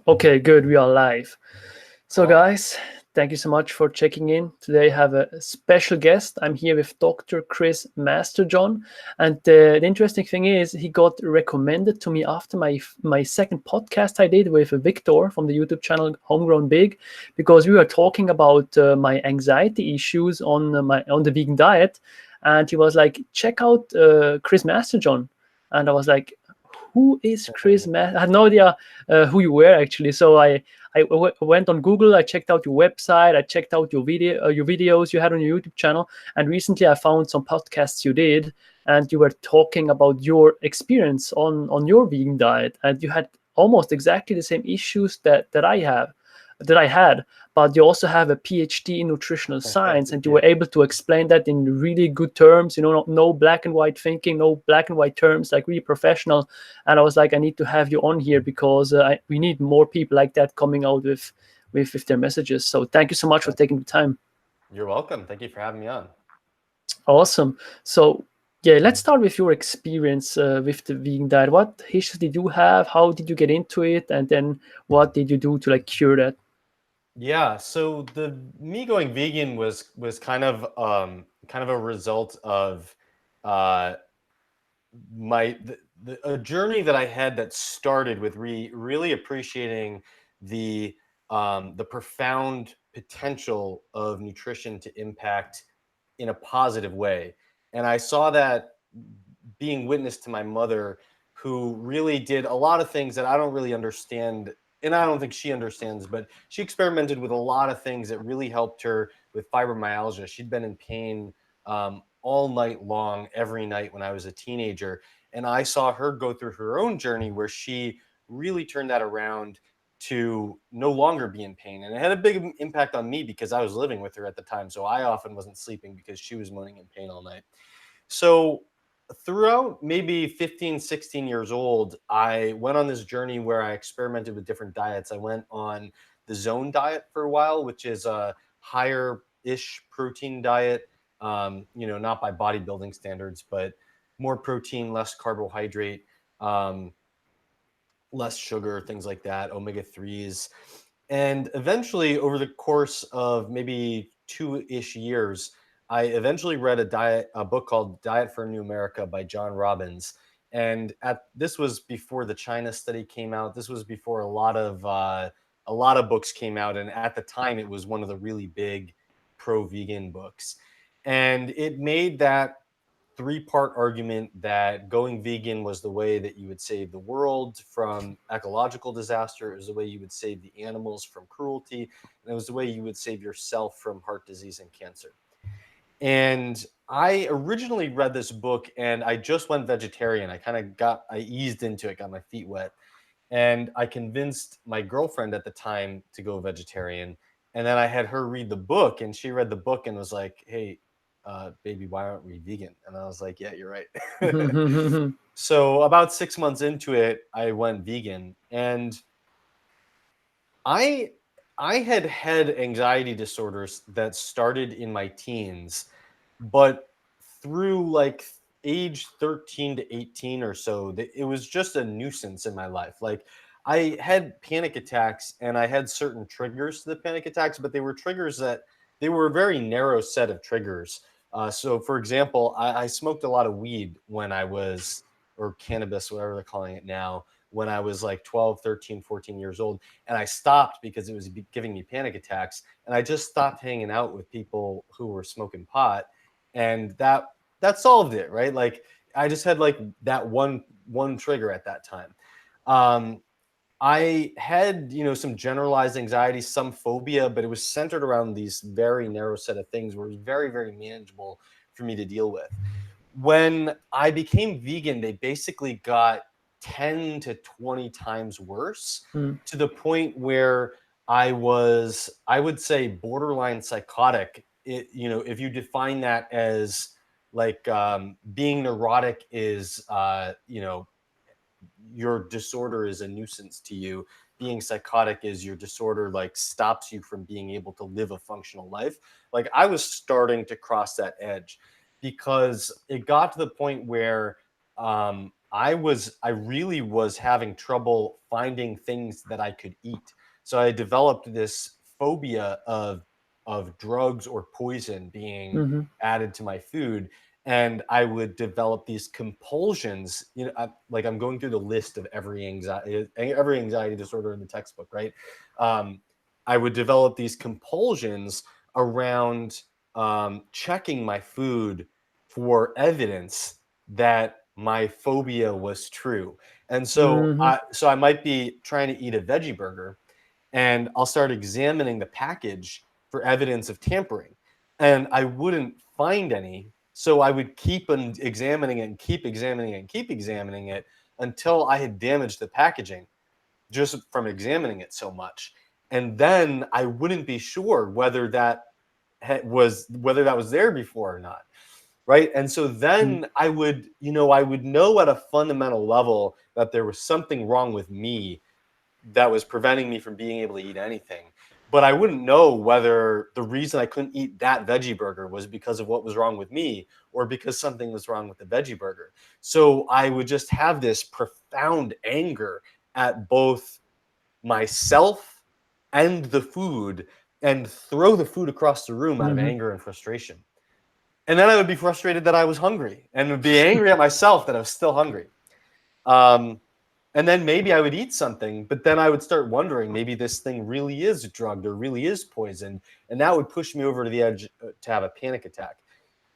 Okay, good. We are live. So, All guys, thank you so much for checking in. Today, I have a special guest. I'm here with Dr. Chris Masterjohn, and the interesting thing is, he got recommended to me after my second podcast I did with Victor from the YouTube channel Homegrown Big, because we were talking about my anxiety issues on the vegan diet, and he was like, "Check out Chris Masterjohn," and I was like, who is Chris Master? I had no idea who you were actually. So I went on Google. I checked out your website. I checked out your videos you had on your YouTube channel. And recently, I found some podcasts you did, and you were talking about your experience on your vegan diet, and you had almost exactly the same issues that I had, but you also have a PhD in nutritional science, and you yeah. were able to explain that in really good terms. No black and white thinking, no black and white terms, like really professional. And I was like, I need to have you on here because we need more people like that coming out with their messages. So thank you so much for taking the time. You're welcome. Thank you for having me on. Awesome. So yeah, let's start with your experience with the vegan diet. What issues did you have? How did you get into it? And then what did you do to like cure that? Yeah, so the me going vegan was kind of a result of uh a journey that I had that started with really appreciating the profound potential of nutrition to impact in a positive way. And I saw that being witness to my mother, who really did a lot of things that I don't really understand. And I don't think she understands, but she experimented with a lot of things that really helped her with fibromyalgia. She'd been in pain all night long, every night when I was a teenager. And I saw her go through her own journey where she really turned that around to no longer be in pain. And it had a big impact on me because I was living with her at the time. So I often wasn't sleeping because she was moaning in pain all night. So throughout maybe 15, 16 years old, I went on this journey where I experimented with different diets. I went on the zone diet for a while, which is a higher ish protein diet, not by bodybuilding standards, but more protein, less carbohydrate, um, less sugar, things like that, omega 3s. And eventually, over the course of maybe 2-ish years, I eventually read a book called Diet for a New America by John Robbins. And this was before the China study came out. This was before a lot of books came out. And at the time, it was one of the really big pro-vegan books. And it made that three-part argument that going vegan was the way that you would save the world from ecological disaster. It was the way you would save the animals from cruelty. And it was the way you would save yourself from heart disease and cancer. And I originally read this book and I just went vegetarian. I eased into it, got my feet wet. And I convinced my girlfriend at the time to go vegetarian. And then I had her read the book, and she read the book and was like, "Hey, baby, why aren't we vegan?" And I was like, "Yeah, you're right." So about 6 months into it, I went vegan, and I I had anxiety disorders that started in my teens, but through like age 13 to 18 or so, it was just a nuisance in my life. Like I had panic attacks and I had certain triggers to the panic attacks, but they were a very narrow set of triggers. So, for example, I smoked a lot of weed or cannabis, whatever they're calling it now, when I was like 12, 13, 14 years old. And I stopped because it was giving me panic attacks. And I just stopped hanging out with people who were smoking pot. And that solved it, right? Like I just had like that one trigger at that time. Um, I had, some generalized anxiety, some phobia, but it was centered around these very narrow set of things where it was very, very manageable for me to deal with. When I became vegan, they basically got 10 to 20 times worse, to the point where I would say, borderline psychotic. If you define that as like being neurotic is, your disorder is a nuisance to you. Being psychotic is your disorder like stops you from being able to live a functional life. Like I was starting to cross that edge because it got to the point where I really was having trouble finding things that I could eat. So I developed this phobia of drugs or poison being Mm-hmm. added to my food. And I would develop these compulsions. Like I'm going through the list of every anxiety disorder in the textbook, right? Um, I would develop these compulsions around checking my food for evidence that my phobia was true. And so Mm-hmm. I might be trying to eat a veggie burger, and I'll start examining the package for evidence of tampering, and I wouldn't find any. So I would keep on examining it and keep examining it and keep examining it until I had damaged the packaging just from examining it so much. And then I wouldn't be sure whether that was there before or not, right? And so then I would know at a fundamental level that there was something wrong with me that was preventing me from being able to eat anything. But I wouldn't know whether the reason I couldn't eat that veggie burger was because of what was wrong with me or because something was wrong with the veggie burger. So I would just have this profound anger at both myself and the food and throw the food across the room out of Mm-hmm. anger and frustration. And then I would be frustrated that I was hungry and would be angry at myself that I was still hungry. Um, and then maybe I would eat something, but then I would start wondering maybe this thing really is drugged or really is poisoned. And that would push me over to the edge to have a panic attack.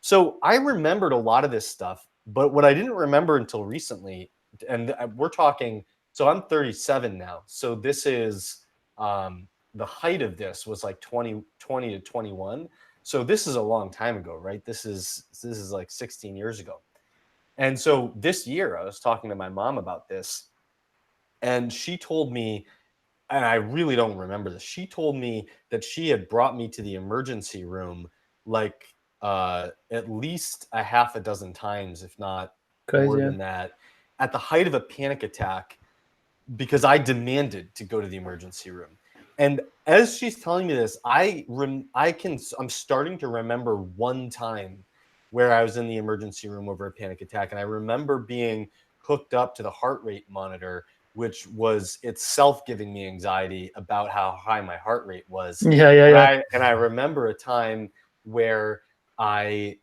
So I remembered a lot of this stuff, but what I didn't remember until recently, and we're talking, so I'm 37 now. So this is the height of this was like 20 to 21. So this is a long time ago, right? This is like 16 years ago. And so this year I was talking to my mom about this, and she told me, and I really don't remember this. She told me that she had brought me to the emergency room like at least a half a dozen times, if not Crazy. more Yeah. than that, at the height of a panic attack because I demanded to go to the emergency room. And as she's telling me this, I'm starting to remember one time where I was in the emergency room over a panic attack, and I remember being hooked up to the heart rate monitor, which was itself giving me anxiety about how high my heart rate was. Yeah. Yeah. And Yeah. I remember a time where I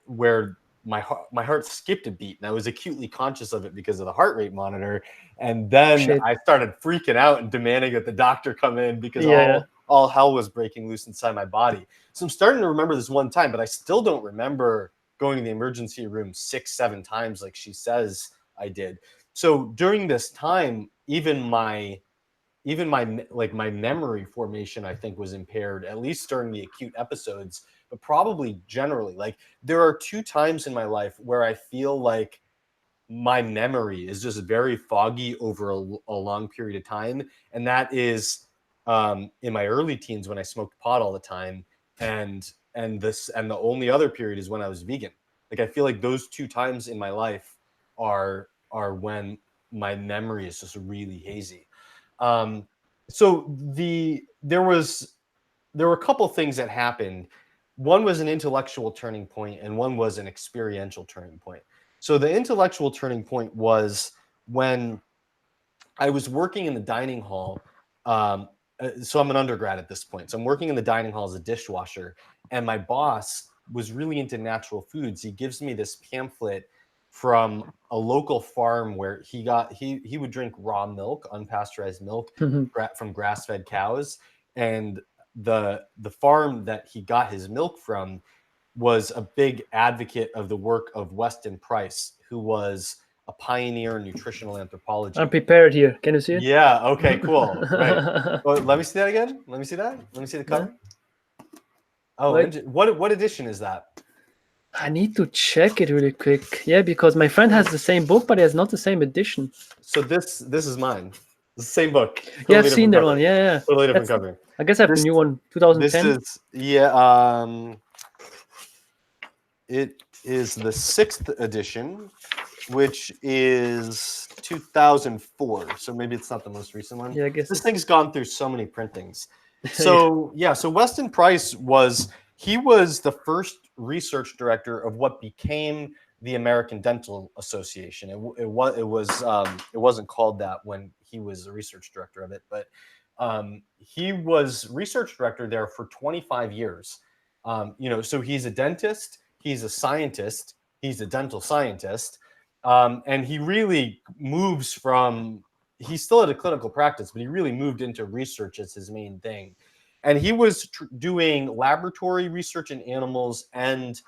where my heart skipped a beat, and I was acutely conscious of it because of the heart rate monitor. And then Shit. I started freaking out and demanding that the doctor come in because Yeah. Yeah. all hell was breaking loose inside my body. So I'm starting to remember this one time, but I still don't remember going to the emergency room 6, 7 times like she says I did. So during this time, even my like my memory formation, I think, was impaired, at least during the acute episodes, but probably generally. Like there are 2 times in my life where I feel like my memory is just very foggy over a long period of time, and that is in my early teens when I smoked pot all the time, and the only other period is when I was vegan. Like I feel like those 2 times in my life are when my memory is just really hazy. um, so there were a couple things that happened. One was an intellectual turning point, and one was an experiential turning point. So the intellectual turning point was when I was working in the dining hall. Um, so I'm an undergrad at this point. So I'm working in the dining hall as a dishwasher, and my boss was really into natural foods. He gives me this pamphlet from a local farm where he would drink raw milk, unpasteurized milk Mm-hmm. from grass-fed cows, and the farm that he got his milk from was a big advocate of the work of Weston Price, who was a pioneer in nutritional I'm anthropology. prepared here. Can you see it? Yeah. Okay. Cool. Right. Well, let me see that again. Let me see that. Let me see the Yeah. cover. Oh, Wait, what edition is that? I need to check it really quick. Yeah, because my friend has the same book, but he has not the same edition. So this is mine. It's the same book, Yeah, I've totally seen different that one. cover. Yeah, yeah. Totally different That's. cover. I guess I have the This new one, this 2010. is yeah. It is the 6th edition, which is 2004. So maybe it's not the most recent one. Yeah, I guess This it's. thing's gone through so many printings. Yeah. So yeah, so Weston Price was the first research director of what became the American Dental Association. It wasn't called that when he was a research director of it, but he was research director there for 25 years. So he's a dentist, he's a scientist, he's a dental scientist, and he really moves from. He's still at a clinical practice, but he really moved into research as his main thing. And he was doing laboratory research in animals and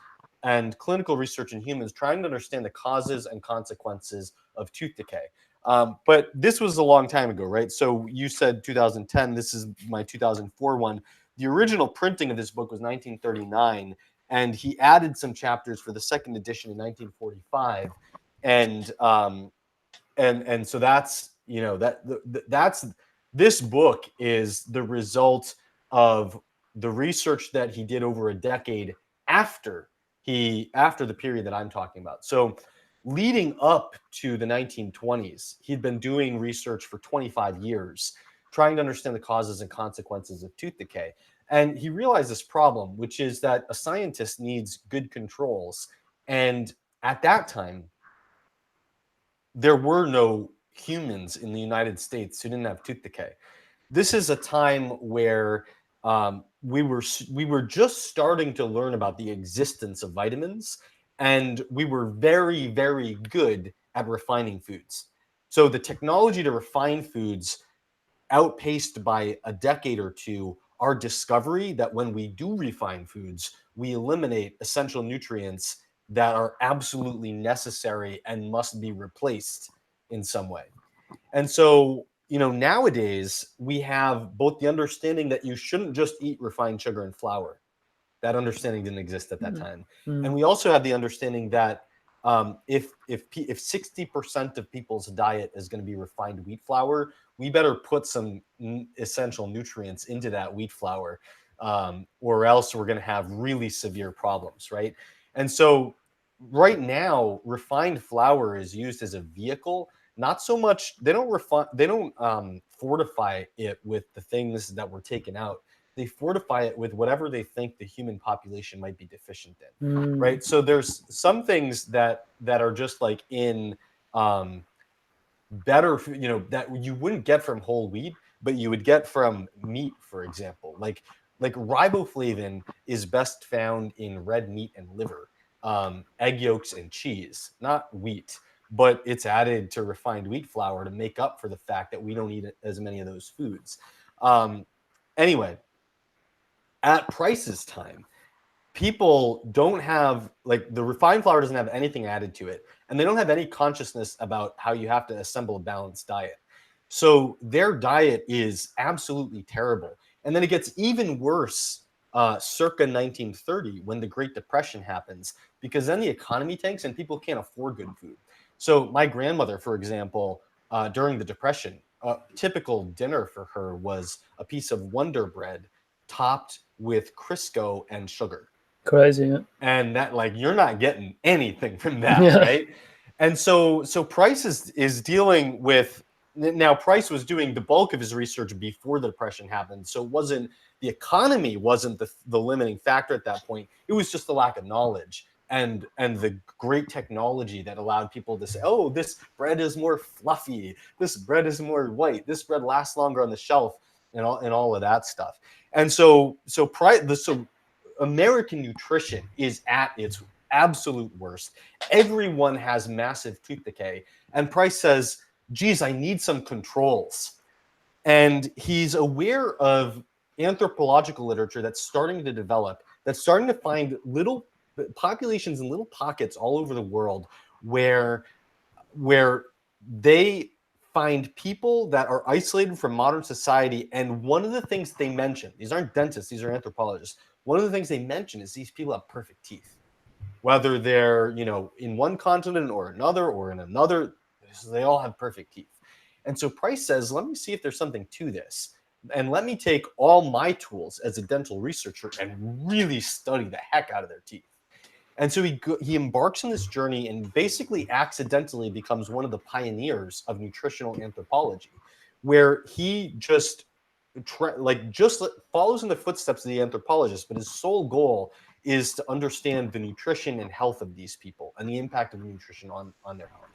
clinical research in humans, trying to understand the causes and consequences of tooth decay. But this was a long time ago, right? So you said 2010. This is my 2004 one. The original printing of this book was 1939, and he added some chapters for the second edition in 1945. And so that's that's this book is the result of the research that he did over a decade after the period that I'm talking about. So leading up to the 1920s, he'd been doing research for 25 years, trying to understand the causes and consequences of tooth decay. And he realized this problem, which is that a scientist needs good controls. And at that time, there were no humans in the United States who didn't have tooth decay. This is a time where we were just starting to learn about the existence of vitamins, and we were very, very good at refining foods. So the technology to refine foods outpaced by a decade or two our discovery that when we do refine foods, we eliminate essential nutrients that are absolutely necessary and must be replaced in some way. And so, nowadays we have both the understanding that you shouldn't just eat refined sugar and flour. That understanding didn't exist at that time. And we also have the understanding that if 60% of people's diet is going to be refined wheat flour, we better put some essential nutrients into that wheat flour, or else we're going to have really severe problems, right? And so right now, refined flour is used as a vehicle. Not so much, they don't fortify it with the things that were taken out. They fortify it with whatever they think the human population might be deficient in, right? So there's some things that are just like in better, that you wouldn't get from whole wheat, but you would get from meat, for example. Like riboflavin is best found in red meat and liver, egg yolks and cheese, not wheat, but it's added to refined wheat flour to make up for the fact that we don't eat as many of those foods. Anyway, at Price's time, people don't have, like, the refined flour doesn't have anything added to it, and they don't have any consciousness about how you have to assemble a balanced diet. So their diet is absolutely terrible. And then it gets even worse circa 1930 when the Great Depression happens, because then the economy tanks and people can't afford good food. So my grandmother, for example, during the Depression, a typical dinner for her was a piece of Wonder Bread topped with Crisco and sugar. Crazy, yeah. And that, like, you're not getting anything from that, Yeah. right? And so Price is dealing with, now Price was doing the bulk of his research before the Depression happened. So it wasn't, the economy wasn't the limiting factor at that point. It was just the lack of knowledge and the great technology that allowed people to say, oh, this bread is more fluffy, this bread is more white, this bread lasts longer on the shelf, and all of that stuff. And so American nutrition is at its absolute worst. Everyone has massive tooth decay. And Price says, geez, I need some controls. And he's aware of anthropological literature that's starting to develop, that's starting to find little populations in little pockets all over the world where they find people that are isolated from modern society. And one of the things they mention, these aren't dentists, these are anthropologists. One of the things they mention is these people have perfect teeth, whether they're, in one continent or another or in another, they all have perfect teeth. And so Price says, let me see if there's something to this. And let me take all my tools as a dental researcher and really study the heck out of their teeth. And so he embarks on this journey and basically accidentally becomes one of the pioneers of nutritional anthropology, where he just follows in the footsteps of the anthropologist, but his sole goal is to understand the nutrition and health of these people and the impact of nutrition on their health.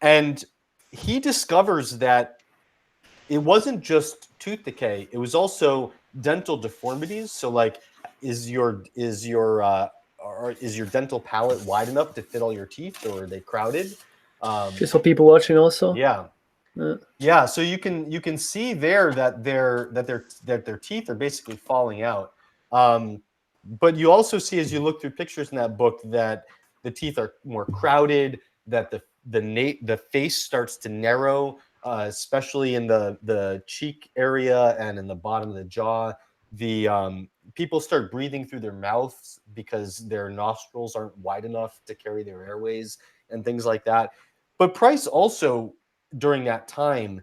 And he discovers that it wasn't just tooth decay, it was also dental deformities. So like, is your dental palate wide enough to fit all your teeth, or are they crowded? Just for people watching also. Yeah. Uh, Yeah, so you can see there that their teeth are basically falling out. But you also see, as you look through pictures in that book, that the teeth are more crowded, that the face starts to narrow, especially in the cheek area and in the bottom of the jaw. The People start breathing through their mouths because their nostrils aren't wide enough to carry their airways and things like that. But Price also, during that time,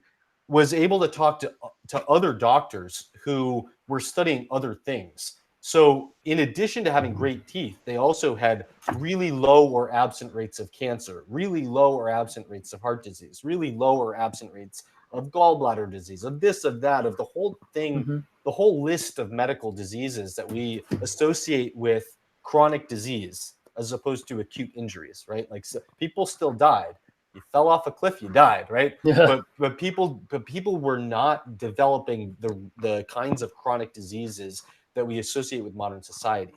was able to talk to other doctors who were studying other things. So in addition to having great teeth, they also had really low or absent rates of cancer, really low or absent rates of heart disease, really low or absent rates of gallbladder disease, of this, of that, of the whole thing, mm-hmm. the whole list of medical diseases that we associate with chronic disease as opposed to acute injuries, right? Like, so people still died. You fell off a cliff, you died, right? Yeah. But people were not developing the kinds of chronic diseases that we associate with modern society.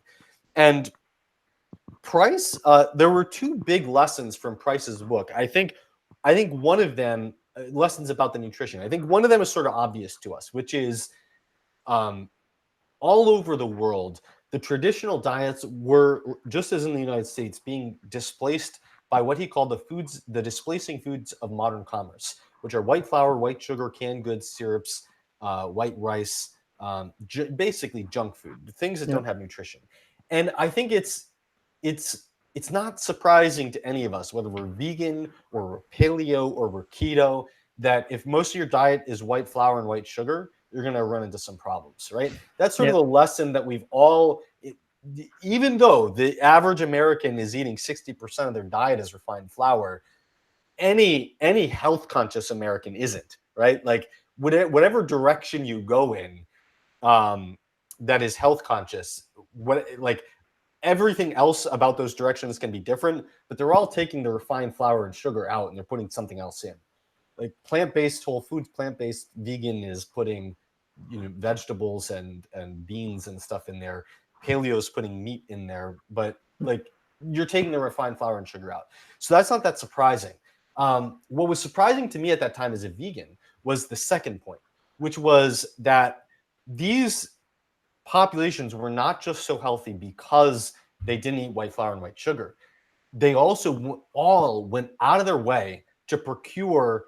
And Price, there were two big lessons from Price's book. I think one of them, lessons about the nutrition. I think one of them is sort of obvious to us, which is, um, all over the world, the traditional diets were, just as in the United States, being displaced by what he called the displacing foods of modern commerce, which are white flour, white sugar, canned goods, syrups, white rice, basically junk food, things that Yeah. don't have nutrition. And I think it's it's not surprising to any of us, whether we're vegan or we're paleo or we're keto, that if most of your diet is white flour and white sugar, you're going to run into some problems, right? That's sort of Yeah. the lesson that we've all, even though the average American is eating 60% of their diet as refined flour, any health conscious American isn't, right? Like, whatever direction you go in, um, that is health conscious, like, everything else about those directions can be different, but they're all taking the refined flour and sugar out and they're putting something else in. Like, plant-based whole foods, plant-based vegan is putting, vegetables and beans and stuff in there. Paleo is putting meat in there, but like, you're taking the refined flour and sugar out. So that's not that surprising. What was surprising to me at that time as a vegan was the second point, which was that these populations were not just so healthy because they didn't eat white flour and white sugar. They also all went out of their way to procure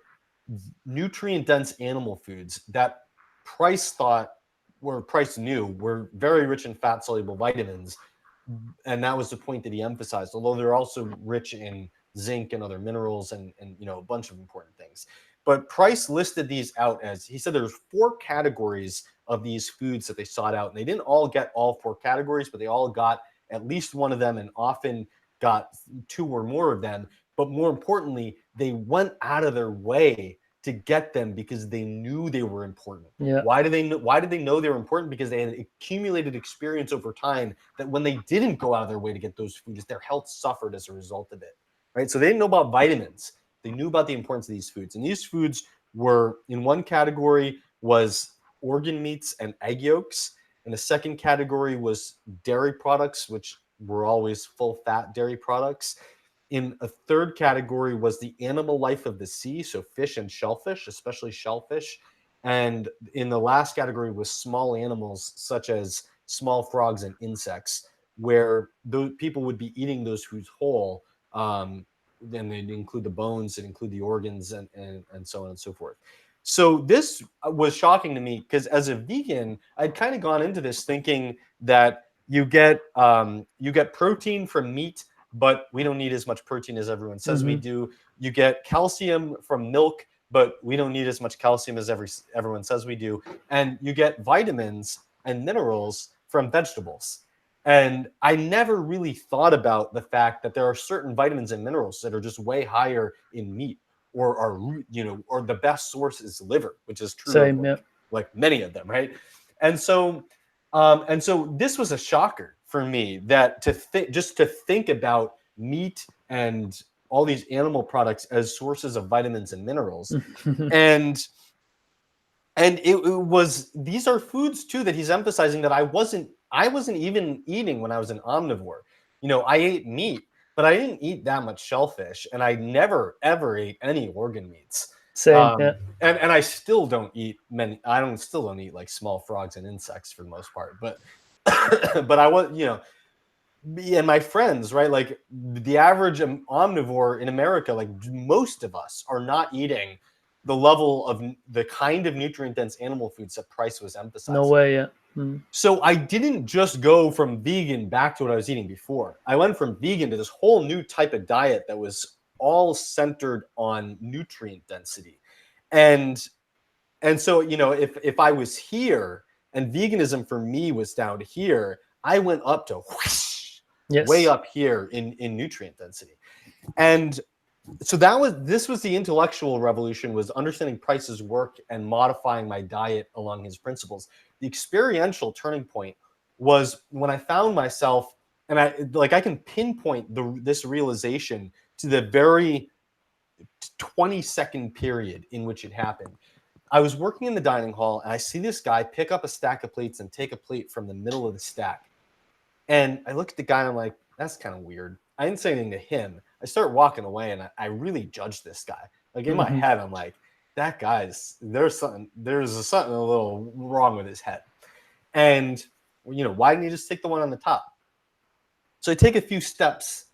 nutrient dense animal foods that Price knew were very rich in fat soluble vitamins. And that was the point that he emphasized, although they're also rich in zinc and other minerals and a bunch of important things. But Price listed these out as, he said, there's 4 categories of these foods that they sought out. And they didn't all get all 4 categories, but they all got at least one of them, and often got 2 or more of them. But more importantly, they went out of their way to get them because they knew they were important. Yeah. Why did they know they were important? Because they had accumulated experience over time that when they didn't go out of their way to get those foods, their health suffered as a result of it. Right? So they didn't know about vitamins. They knew about the importance of these foods. And these foods were, in one category was organ meats and egg yolks. And the second category was dairy products, which were always full fat dairy products. In a third category was the animal life of the sea, so fish and shellfish, especially shellfish. And in the last category was small animals such as small frogs and insects, where those people would be eating those foods whole. Then they'd include the bones, and include the organs, and so on and so forth. So this was shocking to me because as a vegan, I'd kind of gone into this thinking that you get protein from meat, but we don't need as much protein as everyone says we do. You get calcium from milk, but we don't need as much calcium as everyone says we do. And you get vitamins and minerals from vegetables. And I never really thought about the fact that there are certain vitamins and minerals that are just way higher in meat, or or the best source is liver, which is true Same. of Yeah. like many of them, right? And so this was a shocker for me that just to think about meat and all these animal products as sources of vitamins and minerals. And it was, these are foods too that he's emphasizing that I wasn't even eating when I was an omnivore. I ate meat, but I didn't eat that much shellfish, and I never ever ate any organ meats. Same, yeah. And I still don't eat many. Still don't eat like small frogs and insects for the most part. But but I was, me and my friends, right? Like the average omnivore in America, like most of us are not eating the level of the kind of nutrient dense animal foods that Price was emphasizing. No way, yeah. So I didn't just go from vegan back to what I was eating before. I went from vegan to this whole new type of diet that was all centered on nutrient density. And so, if I was here and veganism for me was down here, I went up to whoosh, Yes. way up here in nutrient density. And so this was the intellectual revolution, was understanding Price's work and modifying my diet along his principles. The experiential turning point was when I found myself, and I can pinpoint this realization to the very 20-second period in which it happened. I was working in the dining hall, and I see this guy pick up a stack of plates and take a plate from the middle of the stack. And I look at the guy and I'm like, that's kind of weird. I didn't say anything to him. I start walking away, and I really judged this guy. Like in my head, I'm like, that guy's, there's something a little wrong with his head. And why didn't he just take the one on the top? So I take a few steps,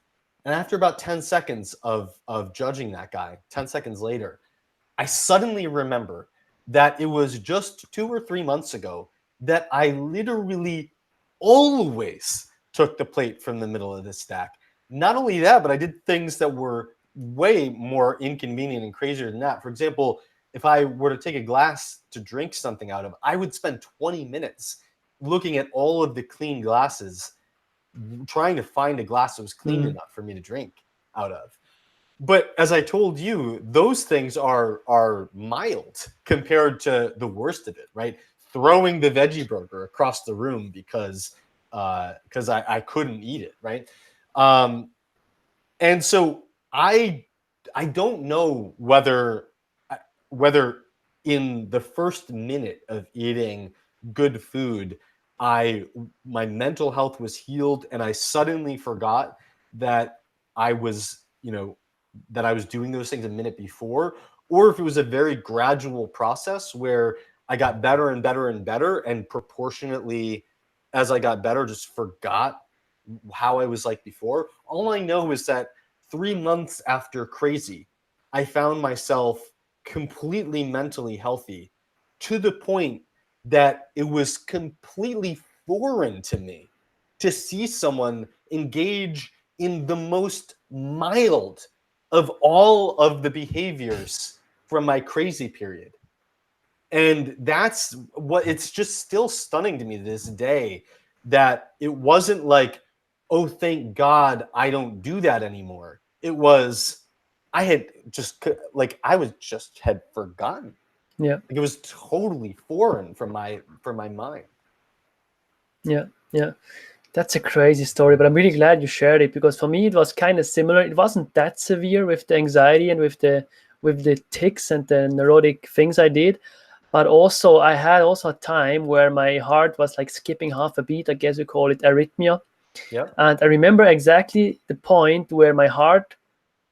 and after about 10 seconds of judging that guy, 10 seconds later, I suddenly remember that it was just 2 or 3 months ago that I literally always took the plate from the middle of the stack. Not only that, but I did things that were way more inconvenient and crazier than that. For example, if I were to take a glass to drink something out of, I would spend 20 minutes looking at all of the clean glasses, trying to find a glass that was clean enough for me to drink out of. But as I told you, those things are mild compared to the worst of it, right? Throwing the veggie burger across the room because I couldn't eat it, right? And so I don't know whether in the first minute of eating good food, my mental health was healed, and I suddenly forgot that I was doing those things a minute before, or if it was a very gradual process where I got better and better and better, and proportionately as I got better, just forgot how I was like before. All I know is that 3 months after crazy, I found myself completely mentally healthy, to the point that it was completely foreign to me to see someone engage in the most mild of all of the behaviors from my crazy period. And that's what, it's just still stunning to me to this day that it wasn't like, oh, thank God I don't do that anymore. It was, I had forgotten. Yeah. Like it was totally foreign from my mind. Yeah. Yeah. That's a crazy story, but I'm really glad you shared it, because for me it was kind of similar. It wasn't that severe with the anxiety and with the tics and the neurotic things I did, but also I had a time where my heart was like skipping half a beat. I guess we call it arrhythmia. Yeah. And I remember exactly the point where my heart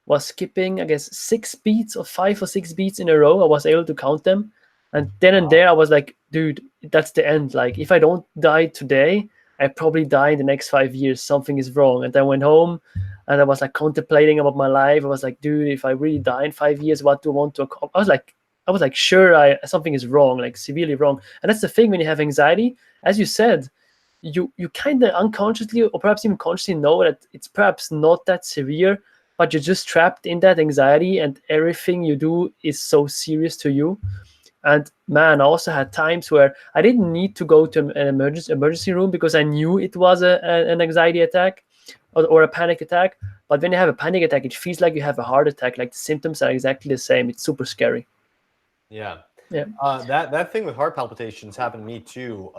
was skipping, I guess, 6 beats or 5 or 6 beats in a row. I was able to count them. And then and there I was like, dude, that's the end. Like if I don't die today, I probably die in the next 5 years. Something is wrong. And I went home and I was like contemplating about my life. I was like, dude, if I really die in 5 years, what do I want to accomplish? I was like, sure, something is wrong, like severely wrong. And that's the thing when you have anxiety, as you said, you kind of unconsciously or perhaps even consciously know that it's perhaps not that severe, but you're just trapped in that anxiety and everything you do is so serious to you. And man, I also had times where I didn't need to go to an emergency room because I knew it was an anxiety attack or a panic attack. But when you have a panic attack, it feels like you have a heart attack. Like the symptoms are exactly the same. It's super scary. Yeah. Yeah. That thing with heart palpitations happened to me too.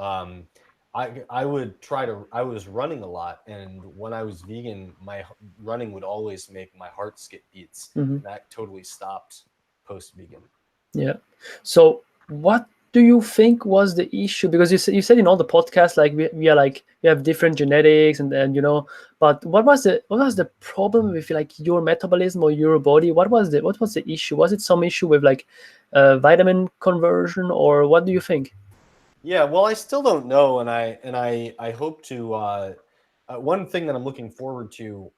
I would try to. I was running a lot, and when I was vegan, my running would always make my heart skip beats, Hmm. and that totally stopped post vegan. Yeah. So what do you think was the issue? Because you said in all the podcasts like we are like we have different genetics and but what was the problem with like your metabolism or your body? What was the issue? Was it some issue with like vitamin conversion or what do you think? Yeah, well, I still don't know, and I hope to. One thing that I'm looking forward to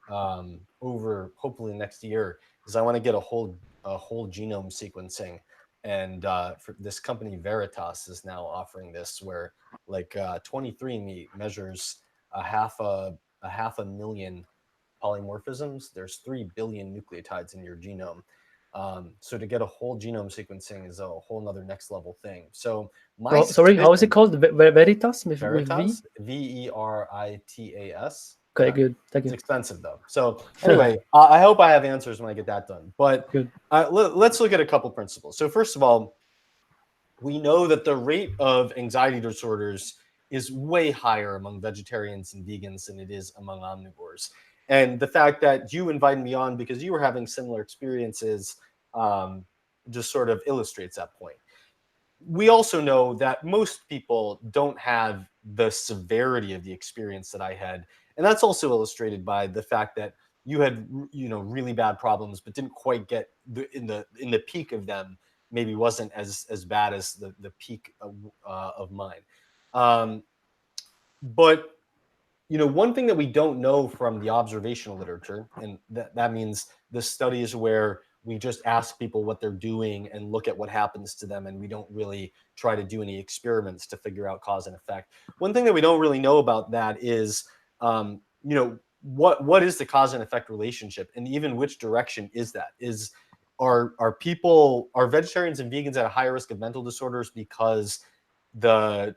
over hopefully next year is I want to get a whole genome sequencing, and for this company Veritas is now offering this, where like 23andMe measures a half a million polymorphisms. There's 3 billion nucleotides in your genome. So to get a whole genome sequencing is a whole nother next level thing. So my Oh, sorry, how is it suspicion, called? Veritas with V? Veritas, Veritas. Okay, good. Thank It's you. expensive though. So anyway, I hope I have answers when I get that done. But Good. let's look at a couple principles. So first of all, we know that the rate of anxiety disorders is way higher among vegetarians and vegans than it is among omnivores. And the fact that you invited me on because you were having similar experiences um, just sort of illustrates that point. We also know that most people don't have the severity of the experience that I had, and that's also illustrated by the fact that you had really bad problems, but didn't quite get in the peak of them. Maybe wasn't as bad as the peak of mine. Um, but one thing that we don't know from the observational literature, and that means the studies where we just ask people what they're doing and look at what happens to them, and we don't really try to do any experiments to figure out cause and effect. One thing that we don't really know about that is, what is the cause and effect relationship, and even which direction is that? Are vegetarians and vegans at a higher risk of mental disorders because the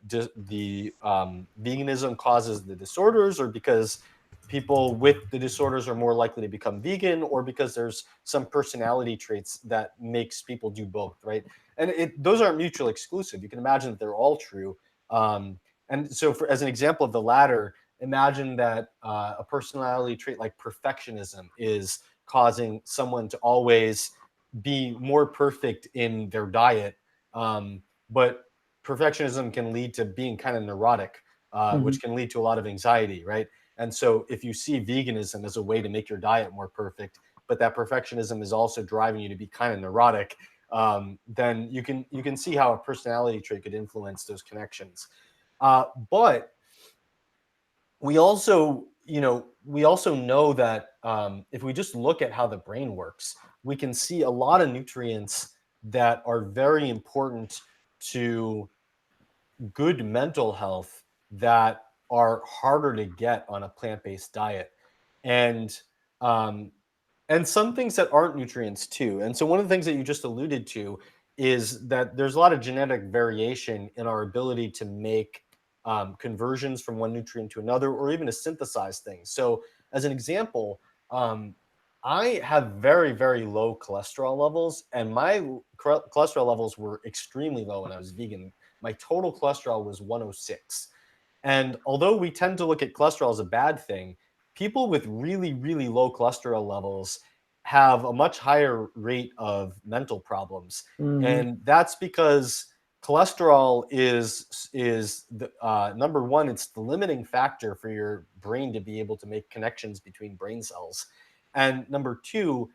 veganism causes the disorders, or because people with the disorders are more likely to become vegan, or because there's some personality traits that makes people do both, right? And those aren't mutually exclusive. You can imagine that they're all true. And so, as an example of the latter, imagine that a personality trait like perfectionism is causing someone to always be more perfect in their diet, but perfectionism can lead to being kind of neurotic, Hmm. which can lead to a lot of anxiety, right? And so if you see veganism as a way to make your diet more perfect, but that perfectionism is also driving you to be kind of neurotic, then you can see how a personality trait could influence those connections. But we also know that if we just look at how the brain works, we can see a lot of nutrients that are very important to good mental health that are harder to get on a plant-based diet, and um, and some things that aren't nutrients too. And so one of the things that you just alluded to is that there's a lot of genetic variation in our ability to make conversions from one nutrient to another, or even to synthesize things. So as an example, um, I have very, very low cholesterol levels, and my cholesterol levels were extremely low when I was vegan. My total cholesterol was 106. And although we tend to look at cholesterol as a bad thing, people with really, really low cholesterol levels have a much higher rate of mental problems. Hmm. And that's because cholesterol is the number one, it's the limiting factor for your brain to be able to make connections between brain cells. And number two,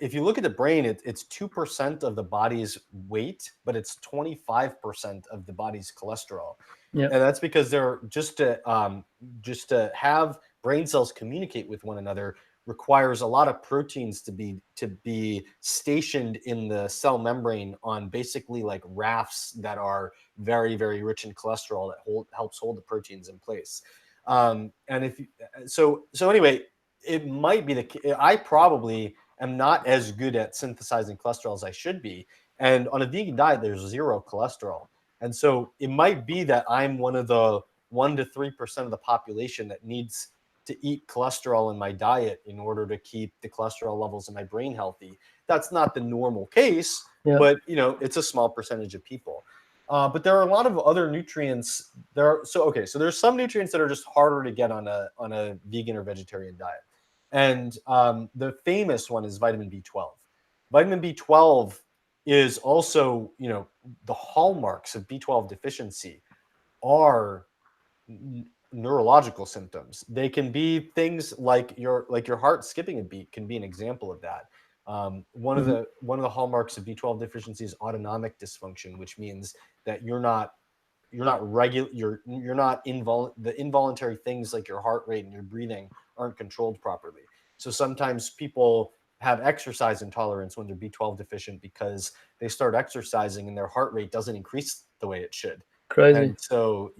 if you look at the brain, it's 2% of the body's weight, but it's 25% of the body's cholesterol. Yeah. And that's because they're just to have brain cells communicate with one another requires a lot of proteins to be stationed in the cell membrane on basically like rafts that are very, very rich in cholesterol that helps hold the proteins in place. And if you, so anyway, it might be I probably am not as good at synthesizing cholesterol as I should be. And on a vegan diet, there's zero cholesterol. And so it might be that I'm one of the 1 to 3% of the population that needs to eat cholesterol in my diet in order to keep the cholesterol levels in my brain healthy. That's not the normal case, Yeah. but it's a small percentage of people. But there are a lot of other nutrients. So there's some nutrients that are just harder to get on a vegan or vegetarian diet, and the famous one is vitamin B12. Vitamin B12 is also, the hallmarks of B12 deficiency are neurological symptoms. They can be things like your heart skipping a beat can be an example of that. Mhm. One of the hallmarks of B12 deficiency is autonomic dysfunction, which means that you're not regular you're not the involuntary things like your heart rate and your breathing aren't controlled properly. So sometimes people have exercise intolerance when they're B12 deficient because they start exercising and their heart rate doesn't increase the way it should. Crazy. And so,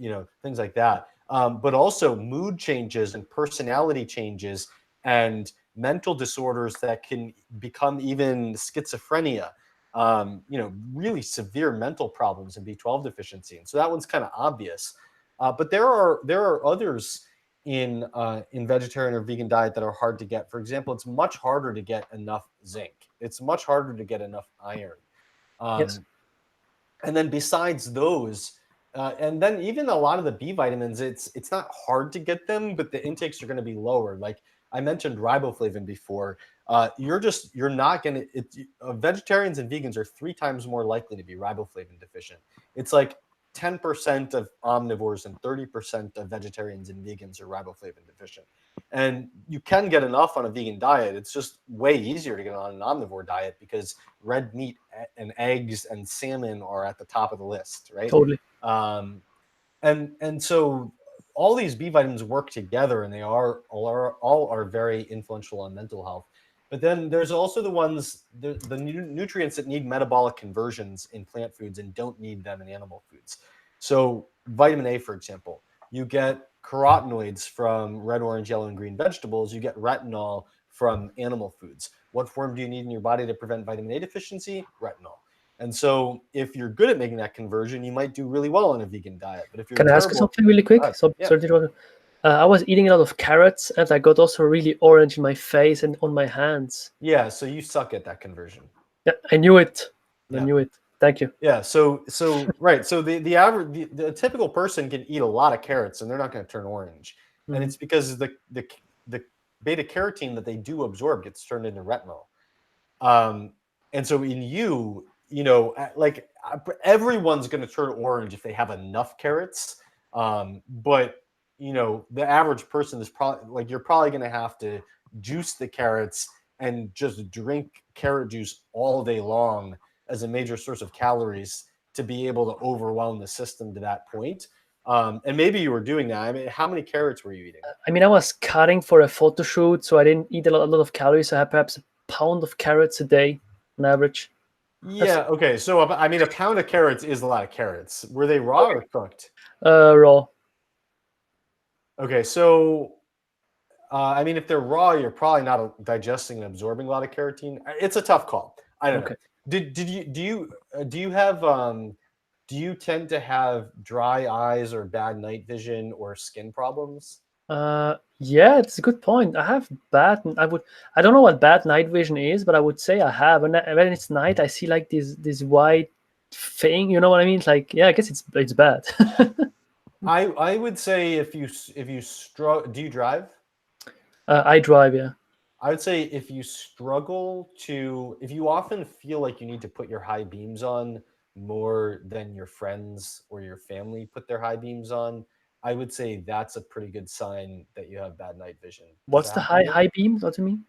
things like that. But also mood changes and personality changes and mental disorders that can become even schizophrenia, really severe mental problems in B12 deficiency. And so that one's kind of obvious. But there are others in vegetarian or vegan diet that are hard to get. For example, it's much harder to get enough zinc. It's much harder to get enough iron. Yes. Um, and then besides those, and then even a lot of the B vitamins, it's not hard to get them, but the intakes are going to be lower. Like I mentioned riboflavin before. You're not going to. Vegetarians and vegans are 3 times more likely to be riboflavin deficient. It's like 10% of omnivores and 30% of vegetarians and vegans are riboflavin deficient. And you can get enough on a vegan diet. It's just way easier to get on an omnivore diet because red meat and eggs and salmon are at the top of the list, right? Totally. Um, and so all these B vitamins work together, and they all are very influential on mental health. But then there's also the nutrients that need metabolic conversions in plant foods and don't need them in animal foods. So vitamin A, for example, you get carotenoids from red, orange, yellow, and green vegetables. You get retinol from animal foods. What form do you need in your body to prevent vitamin A deficiency? Retinol. And so if you're good at making that conversion, you might do really well on a vegan diet. But if you're Can I ask you terrible, something really go quick? ahead. So, Yeah. sorry to interrupt. I was eating a lot of carrots and I got also really orange in my face and on my hands. Yeah. So you suck at that conversion. Yeah, I knew it. I Yeah. knew it. Thank you. Yeah. So right. So the average the typical person can eat a lot of carrots and they're not going to turn orange. And Mhm. it's because the beta carotene that they do absorb gets turned into retinol. Um, and so in like everyone's going to turn orange if they have enough carrots. But the average person is probably like you're probably going to have to juice the carrots and just drink carrot juice all day long as a major source of calories to be able to overwhelm the system to that point. And maybe you were doing that. I mean, how many carrots were you eating? I mean, I was cutting for a photo shoot, so I didn't eat a lot of calories. I had perhaps a pound of carrots a day on average. That's Yeah. Okay. So I mean, a pound of carrots is a lot of carrots. Were they raw okay. or cooked? Raw. Okay. So I mean, if they're raw, you're probably not digesting and absorbing a lot of carotene. It's a tough call. I don't know. Okay. Did you do you have do you tend to have dry eyes or bad night vision or skin problems? Yeah, it's a good point. I have bad. I don't know what bad night vision is, but I would say I have. And when it's night, I see like this white thing. You know what I mean? It's like, yeah, I guess it's bad. I would say if you struggle, do you drive? I drive, yeah. I would say if you often feel like you need to put your high beams on more than your friends or your family put their high beams on, I would say that's a pretty good sign that you have bad night vision. Does What's that the happen to you? high beam? What do you mean?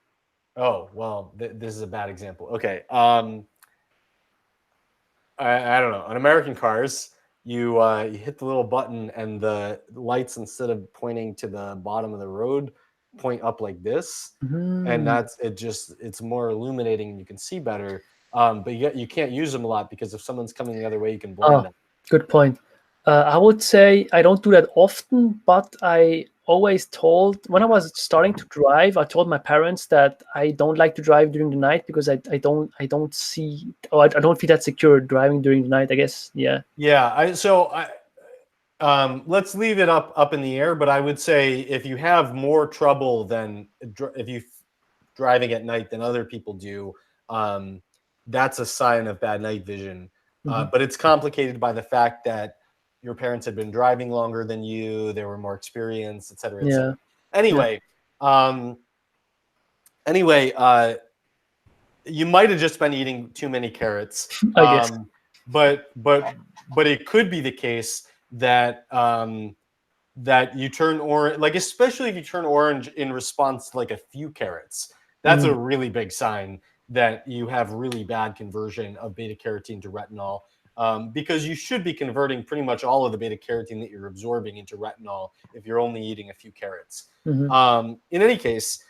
Oh, well, this is a bad example. Okay. I don't know. On American cars, you hit the little button and the lights, instead of pointing to the bottom of the road, point up like this, and Hmm. it's more illuminating and you can see better. But you can't use them a lot because if someone's coming the other way, you can blind Oh, them. good point. I would say I don't do that often, but I always told when I was starting to drive, I told my parents that I don't like to drive during the night because I don't see or I don't feel that secure driving during the night. I guess, yeah. Yeah. Let's leave it up in the air. But I would say if you have more trouble than if you driving at night than other people do, um, that's a sign of bad night vision. But it's complicated by the fact that your parents had been driving longer than you, they were more experienced, et cetera, et cetera. Yeah. Yeah. Anyway, anyway, you might have just been eating too many carrots. I guess. But it could be the case that that you turn orange, like especially if you turn orange in response to like a few carrots. That's a really big sign that you have really bad conversion of beta carotene to retinol, because you should be converting pretty much all of the beta carotene that you're absorbing into retinol if you're only eating a few carrots. In any case,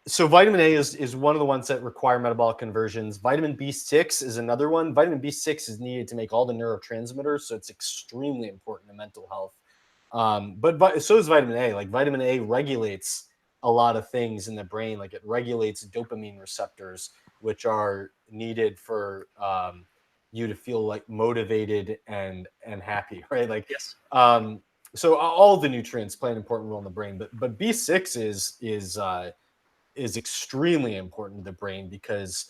so vitamin A is one of the ones that require metabolic conversions. Vitamin B6 is another one. Vitamin B6 is needed to make all the neurotransmitters, so it's extremely important to mental health. But so is vitamin A. Like vitamin A regulates a lot of things in the brain. Like it regulates dopamine receptors, which are needed for you to feel like motivated and happy, right? Like, Yes. so all the nutrients play an important role in the brain, but B6 is extremely important to the brain because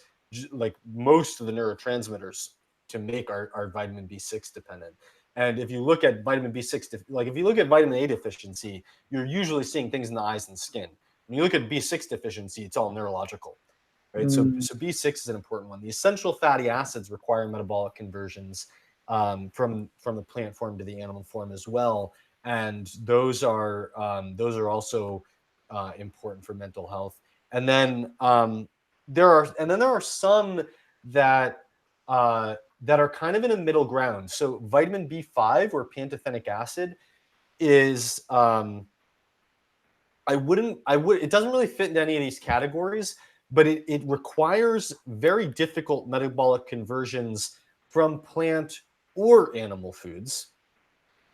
like most of the neurotransmitters to make are vitamin B6 dependent. And if you look at vitamin B6, like if you look at vitamin A deficiency, you're usually seeing things in the eyes and skin. When you look at B6 deficiency, it's all neurological, right? So B6 is an important one. The essential fatty acids require metabolic conversions from the plant form to the animal form as well, and those are also important for mental health. And then there are some that that are kind of in a middle ground. So vitamin B5 or pantothenic acid is it doesn't really fit into any of these categories, but it requires very difficult metabolic conversions from plant or animal foods.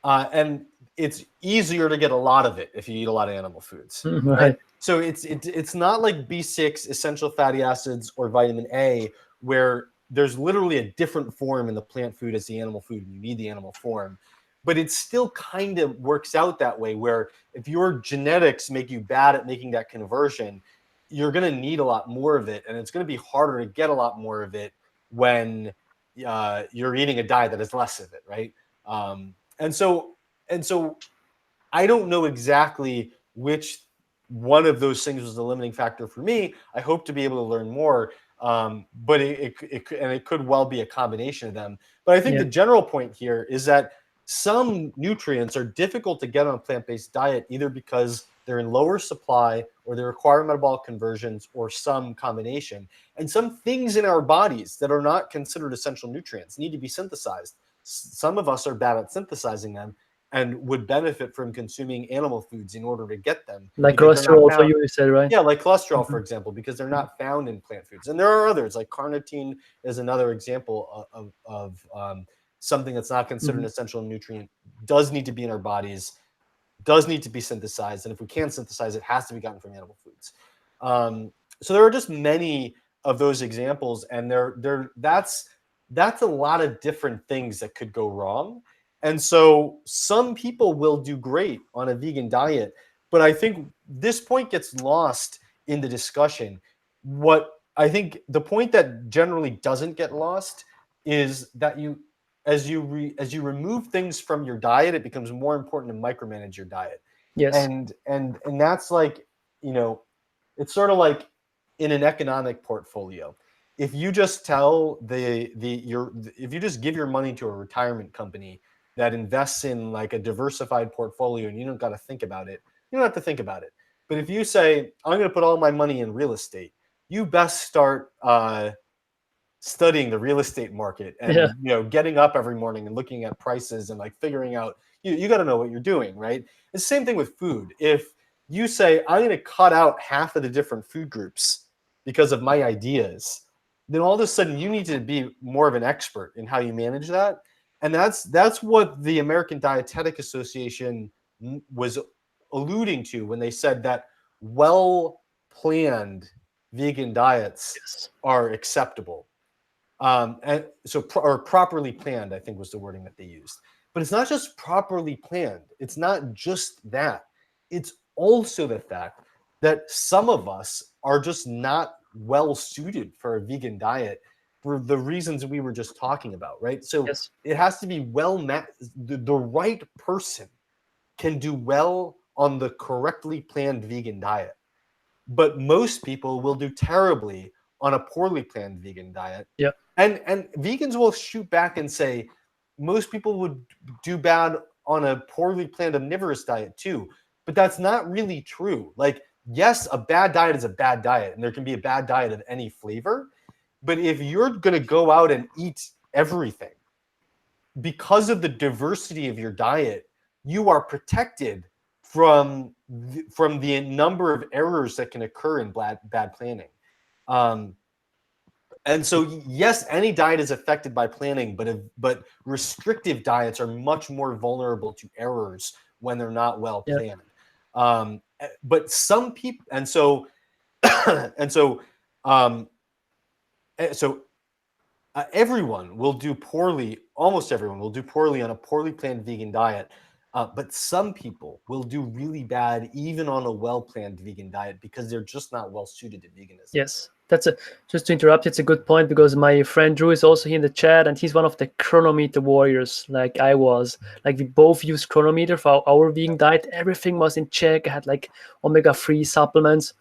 And it's easier to get a lot of it if you eat a lot of animal foods, right? So it's not like B6, essential fatty acids, or vitamin A, where there's literally a different form in the plant food as the animal food, and you need the animal form. But it still kind of works out that way, where if your genetics make you bad at making that conversion, you're going to need a lot more of it, and it's going to be harder to get a lot more of it when you're eating a diet that has less of it, right? And so I don't know exactly which one of those things was the limiting factor for me. I hope to be able to learn more, but it could well be a combination of them. But I think the general point here is that some nutrients are difficult to get on a plant-based diet, either because they're in lower supply or they require metabolic conversions or some combination. And some things in our bodies that are not considered essential nutrients need to be synthesized. Some of us are bad at synthesizing them and would benefit from consuming animal foods in order to get them. Like cholesterol for you said, right? Yeah, like cholesterol, for example, because they're not found in plant foods. And there are others, like carnitine is another example of something that's not considered an essential nutrient, does need to be in our bodies, does need to be synthesized. And if we can't synthesize it, has to be gotten from animal foods. So there are just many of those examples, and that's a lot of different things that could go wrong. And so some people will do great on a vegan diet, but I think this point gets lost in the discussion. What I think the point that generally doesn't get lost is that as you remove things from your diet, it becomes more important to micromanage your diet. Yes. And that's like, it's sort of like in an economic portfolio. If you just tell if you just give your money to a retirement company that invests in like a diversified portfolio and you don't got to think about it, you don't have to think about it. But if you say, I'm going to put all my money in real estate, you best start studying the real estate market and getting up every morning and looking at prices and like figuring out, you got to know what you're doing, right? It's the same thing with food. If you say, I'm going to cut out half of the different food groups because of my ideas, then all of a sudden you need to be more of an expert in how you manage that. And that's what the American Dietetic Association was alluding to when they said that well-planned vegan diets are acceptable. And so, or properly planned, I think was the wording that they used. But it's not just properly planned. It's not just that. It's also the fact that some of us are just not well suited for a vegan diet. for the reasons we were just talking about, right? So Yes. it has to be the right person can do well on the correctly planned vegan diet. But most people will do terribly on a poorly planned vegan diet. Yeah. And vegans will shoot back and say most people would do bad on a poorly planned omnivorous diet too. But that's not really true. Like, yes, a bad diet is a bad diet, and there can be a bad diet of any flavor. But if you're going to go out and eat everything, because of the diversity of your diet, you are protected from the number of errors that can occur in bad planning. And so, yes, any diet is affected by planning, but restrictive diets are much more vulnerable to errors when they're not well Yeah. planned. But some people, and so, and so, um, so everyone will do poorly. Almost everyone will do poorly on a poorly planned vegan diet. But some people will do really bad even on a well-planned vegan diet because they're just not well suited to veganism. Yes, just to interrupt. It's a good point because my friend Drew is also here in the chat, and he's one of the chronometer warriors, like I was. Like we both use chronometer for our vegan diet. Everything was in check. I had like omega-3 supplements,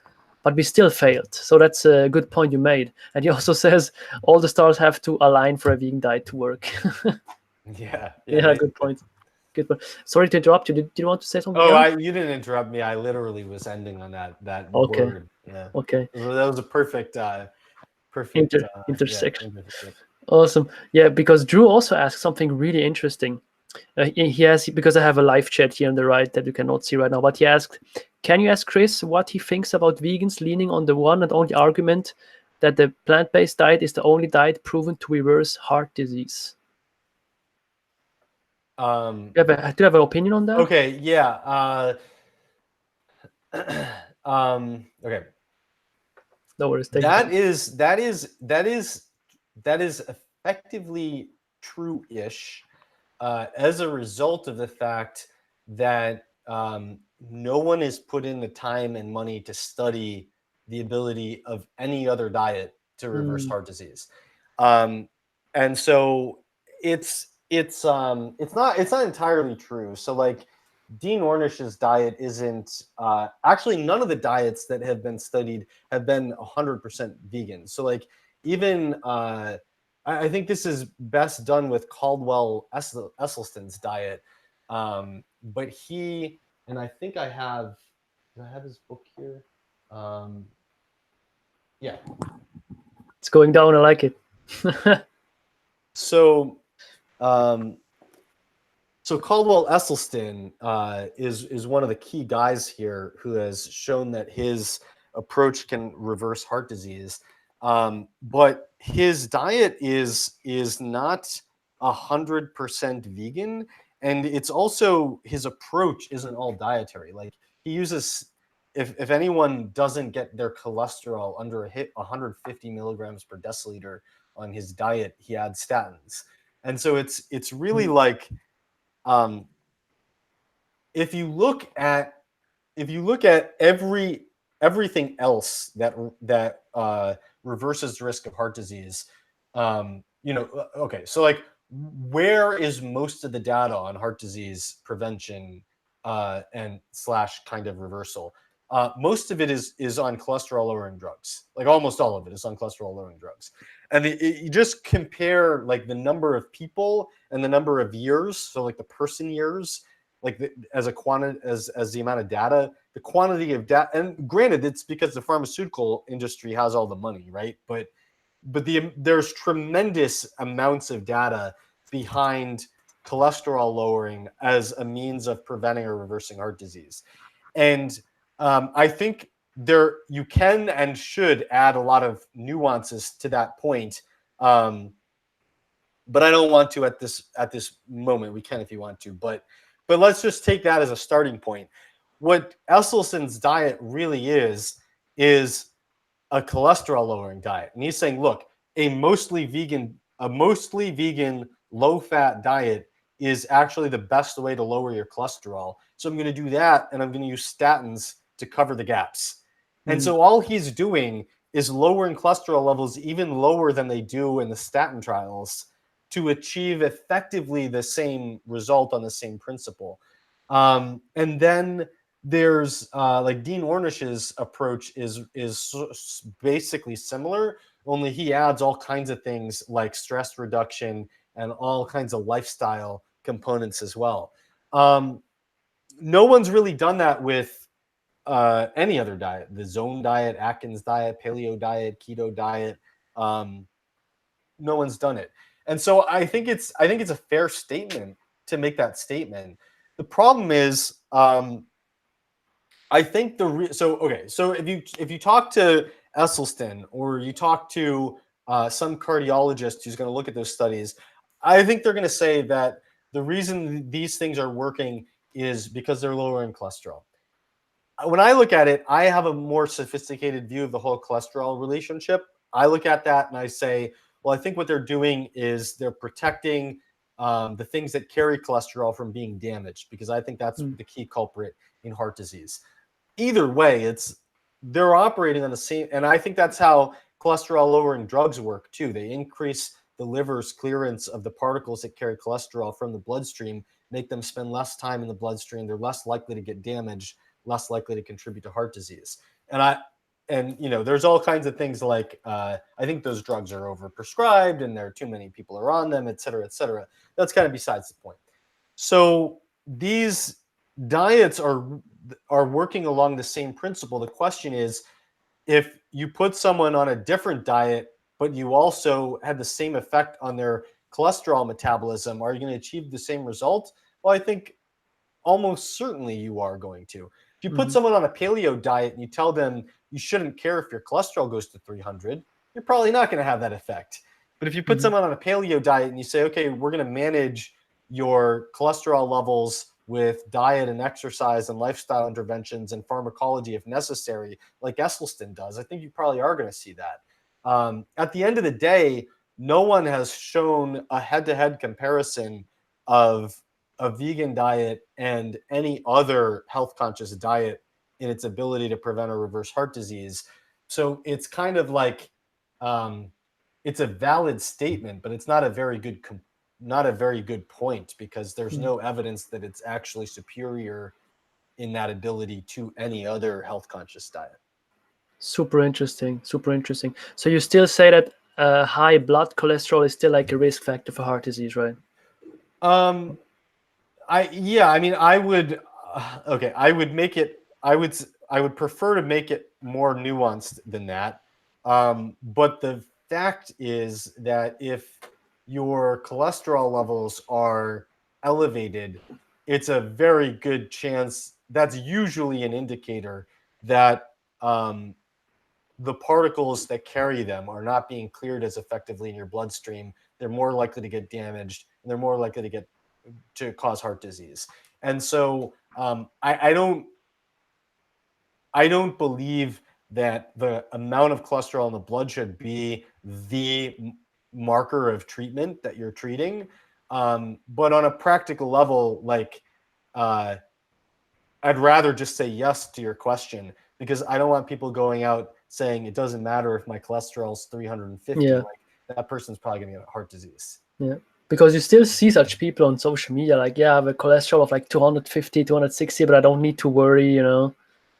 but we still failed. So that's a good point you made. And he also says all the stars have to align for a vegan diet to work. Yeah, Yeah, good point. Good point. Sorry to interrupt you. Did you want to say something Oh, else? you didn't interrupt me. I literally was ending on that Okay. word. Yeah, Okay. that was a perfect, perfect. Yeah, Intersection. Awesome. Yeah, because Drew also asked something really interesting. He has, because I have a live chat here on the right that you cannot see right now, but he asked, can you ask Chris what he thinks about vegans leaning on the one and only argument that the plant-based diet is the only diet proven to reverse heart disease? Do you have an opinion on that? Okay. Yeah. Okay. No worries. Take That it. is that is that is that is effectively true-ish, as a result of the fact that no one has put in the time and money to study the ability of any other diet to reverse Mm, heart disease. And so it's not entirely true. So like Dean Ornish's diet isn't actually none of the diets that have been studied have been 100% vegan. So like even I think this is best done with Caldwell Esselstyn's diet. But he, and I think I have, do I have his book here? Yeah. it's going down. I like it. So, um, so Caldwell Esselstyn is one of the key guys here who has shown that his approach can reverse heart disease. But his diet is not 100% vegan, and it's also his approach isn't all dietary. Like he uses, if anyone doesn't get their cholesterol under a hit 150 milligrams per deciliter on his diet, he adds statins, and so it's really like um, if you look at everything else that reverses the risk of heart disease, okay, so like where is most of the data on heart disease prevention and slash kind of reversal? Most of it is on cholesterol lowering drugs. Like almost all of it is on cholesterol lowering drugs. And you just compare like the number of people and the number of years. So like the person years, like as a quantity as the amount of data, the quantity of data. And granted, it's because the pharmaceutical industry has all the money, right? But there's tremendous amounts of data behind cholesterol lowering as a means of preventing or reversing heart disease. And I think you can and should add a lot of nuances to that point. But I don't want to at this moment. We can if you want to, but let's just take that as a starting point. What Esselstyn's diet really is a cholesterol lowering diet, and he's saying, look, a mostly vegan, low fat diet is actually the best way to lower your cholesterol. So I'm going to do that, and I'm going to use statins to cover the gaps. And Mm, so all he's doing is lowering cholesterol levels even lower than they do in the statin trials to achieve effectively the same result on the same principle. And then there's like Dean Ornish's approach is basically similar, only he adds all kinds of things like stress reduction and all kinds of lifestyle components as well. No one's really done that with any other diet, the Zone diet, Atkins diet, paleo diet, keto diet. No one's done it. And so I think it's a fair statement to make that statement. The problem is, I think so if you talk to Esselstyn or you talk to some cardiologist who's going to look at those studies, I think they're going to say that the reason these things are working is because they're lowering cholesterol. When I look at it, I have a more sophisticated view of the whole cholesterol relationship. I look at that and I say, well, I think what they're doing is they're protecting the things that carry cholesterol from being damaged, because I think that's the key culprit in heart disease. Either way, they're operating on the same, and I think that's how cholesterol lowering drugs work too. They increase the liver's clearance of the particles that carry cholesterol from the bloodstream, make them spend less time in the bloodstream. They're less likely to get damaged, less likely to contribute to heart disease. And there's all kinds of things like I think those drugs are overprescribed and there are too many people are on them, et cetera, et cetera. That's kind of besides the point. So these diets are working along the same principle. The question is, if you put someone on a different diet, but you also had the same effect on their cholesterol metabolism, are you going to achieve the same result? Well, I think almost certainly you are going to. If you put someone on a paleo diet and you tell them you shouldn't care if your cholesterol goes to 300, you're probably not going to have that effect. But if you put someone on a paleo diet and you say, okay, we're going to manage your cholesterol levels with diet and exercise and lifestyle interventions and pharmacology if necessary, like Esselstyn does, I think you probably are going to see that. At the end of the day, no one has shown a head-to-head comparison of a vegan diet and any other health-conscious diet in its ability to prevent or reverse heart disease. So it's kind of like it's a valid statement, but it's not a very good point, because there's no evidence that it's actually superior in that ability to any other health-conscious diet. Super interesting. Super interesting. So you still say that high blood cholesterol is still like a risk factor for heart disease, right? I would I would prefer to make it more nuanced than that. But the fact is that if your cholesterol levels are elevated, it's a very good chance, that's usually an indicator that the particles that carry them are not being cleared as effectively in your bloodstream. They're more likely to get damaged, and they're more likely to cause heart disease. And so I don't believe that the amount of cholesterol in the blood should be the marker of treatment that you're treating. But on a practical level, like I'd rather just say yes to your question, because I don't want people going out saying it doesn't matter if my cholesterol is 350. Yeah. Like, that person's probably going to get heart disease. Yeah. Because you still see such people on social media, like, yeah, I have a cholesterol of like 250, 260, but I don't need to worry,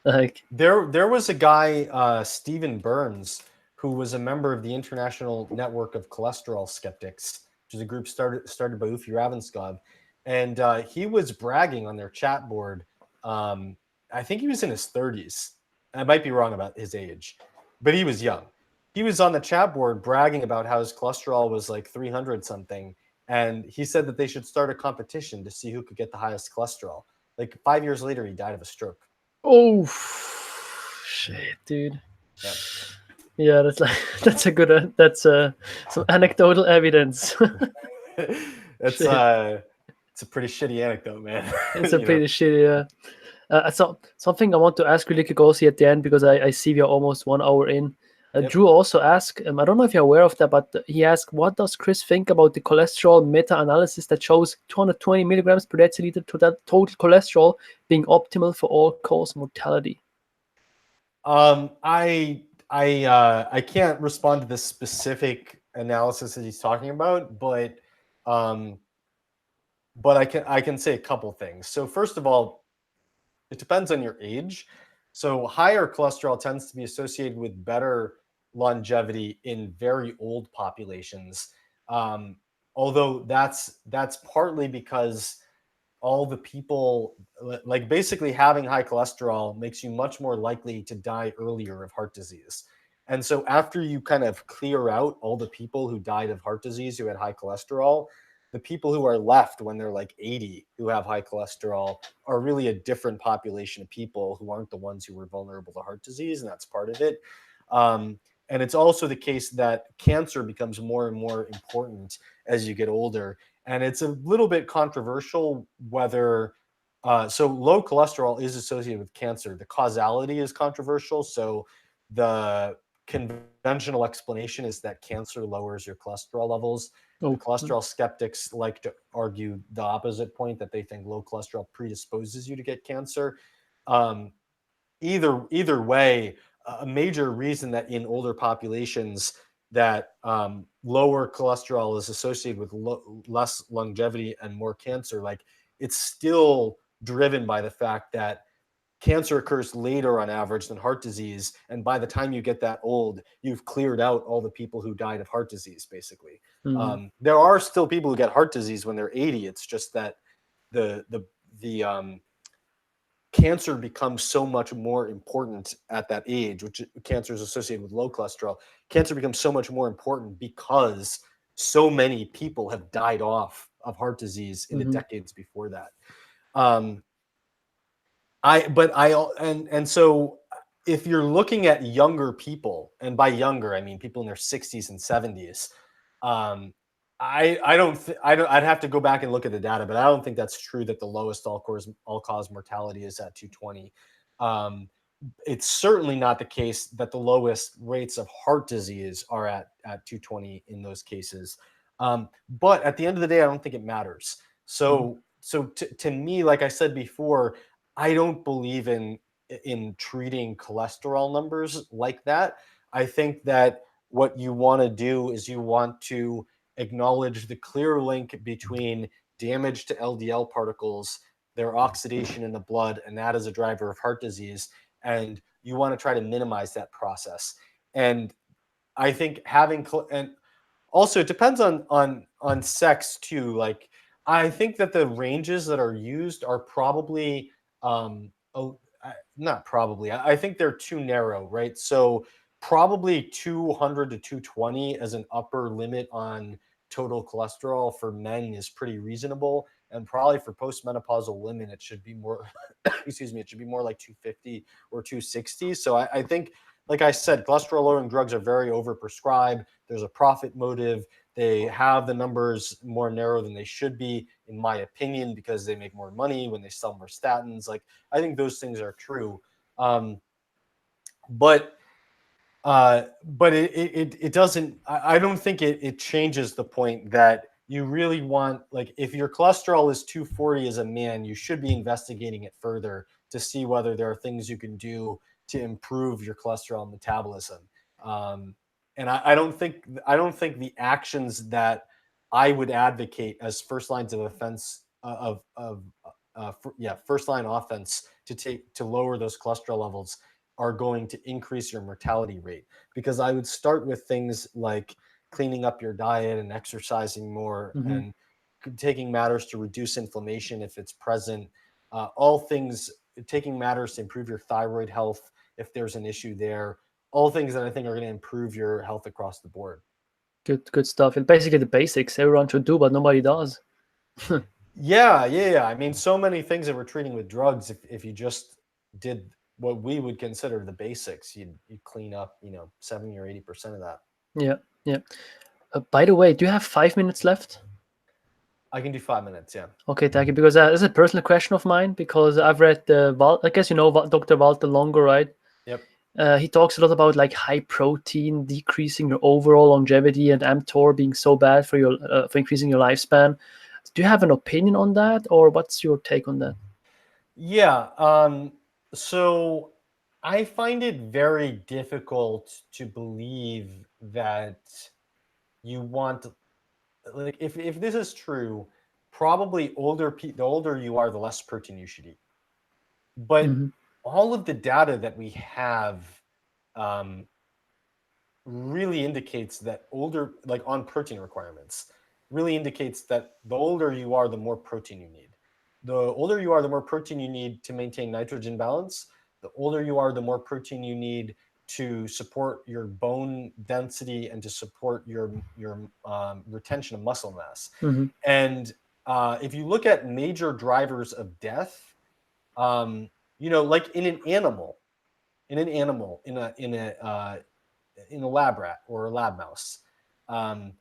Like, there was a guy, Stephen Burns, who was a member of the International Network of Cholesterol Skeptics, which is a group started by Ufi Ravenscov, and he was bragging on their chat board. I think he was in his 30s. I might be wrong about his age, but he was young. He was on the chat board bragging about how his cholesterol was like 300 something, and he said that they should start a competition to see who could get the highest cholesterol. Like 5 years later, he died of a stroke. oh, shit, dude. Yeah. Yeah, that's a good some anecdotal evidence. It's a pretty shitty anecdote, man. It's a pretty shitty. So something I want to ask really quick also at the end, because I see we are almost 1 hour in. Yep. Drew also asked, I don't know if you're aware of that, but he asked, what does Chris think about the cholesterol meta-analysis that shows 220 milligrams per deciliter to that total cholesterol being optimal for all-cause mortality? I I can't respond to the specific analysis that he's talking about, um, but I can say a couple things. So first of all, it depends on your age. So higher cholesterol tends to be associated with better longevity in very old populations. Um, Although that's partly because all the people, like basically having high cholesterol makes you much more likely to die earlier of heart disease. And so after you kind of clear out all the people who died of heart disease who had high cholesterol, the people who are left when they're like 80 who have high cholesterol are really a different population of people who aren't the ones who were vulnerable to heart disease, and that's part of it. And it's also the case that cancer becomes more and more important as you get older, and it's a little bit controversial whether so low cholesterol is associated with cancer. The causality is controversial. So the conventional explanation is that cancer lowers your cholesterol levels. The Oh, cholesterol skeptics like to argue the opposite point, that they think low cholesterol predisposes you to get cancer. Um, either way, a major reason that in older populations that lower cholesterol is associated with less longevity and more cancer, like it's still driven by the fact that cancer occurs later on average than heart disease, and by the time you get that old, you've cleared out all the people who died of heart disease, basically. mm, There are still people who get heart disease when they're 80. It's just that the the the cancer becomes so much more important at that age, which cancer is associated with low cholesterol. Cancer becomes so much more important because so many people have died off of heart disease in the mm-hmm, decades before that. Um, I but I and so if you're looking at younger people, and by younger I mean people in their 60s and 70s, um, I don't I don't I'd have to go back and look at the data, but I don't think that's true that the lowest all cause mortality is at 220. Um, it's certainly not the case that the lowest rates of heart disease are at 220 in those cases. But at the end of the day, I don't think it matters. mm-hmm, So to me, like I said before, I don't believe in treating cholesterol numbers like that. I think that what you want to do is you want to acknowledge the clear link between damage to LDL particles, their oxidation in the blood, and that is a driver of heart disease. And you want to try to minimize that process. And I think and also it depends on sex too. Like I think that the ranges that are used are probably not probably. I think they're too narrow, right? So probably 200 to 220 as an upper limit on total cholesterol for men is pretty reasonable, and probably for postmenopausal women it should be more excuse me, it should be more like 250 or 260. So I think, like I said, cholesterol lowering drugs are very overprescribed. There's a profit motive. They have the numbers more narrow than they should be, in my opinion, because they make more money when they sell more statins. Like I think those things are true, um, but it doesn't. I don't think it changes the point that you really want. Like if your cholesterol is 240 as a man, you should be investigating it further to see whether there are things you can do to improve your cholesterol metabolism. Um, and I don't think the actions that I would advocate as first lines of offense first line offense to lower those cholesterol levels are going to increase your mortality rate, because I would start with things like cleaning up your diet and exercising more, mm-hmm. and taking matters to reduce inflammation if it's present. All things taking matters to improve your thyroid health if there's an issue there. All things that I think are going to improve your health across the board. Good stuff. And basically the basics everyone should do, but nobody does. Yeah. I mean, so many things that we're treating with drugs, if you just did what we would consider the basics, you'd clean up, 70 or 80% of that. Yeah, yeah. By the way, do you have 5 minutes left? I can do 5 minutes. Yeah. Okay, thank you. Because this is a personal question of mine. Because I've read I guess you know Dr. Walter Longo, right? Yep. He talks a lot about like high protein decreasing your overall longevity and mTOR being so bad for your for increasing your lifespan. Do you have an opinion on that, or what's your take on that? Yeah. So I find it very difficult to believe that you want, like, if this is true, probably the older you are, the less protein you should eat. But Hmm. all of the data that we have um, really indicates that older, like on protein requirements, really indicates that the older you are, the more protein you need. The older you are, the more protein you need to maintain nitrogen balance. The older you are, the more protein you need to support your bone density and to support your retention of muscle mass. Hmm. And if you look at major drivers of death, um, like in a lab rat or a lab mouse, um,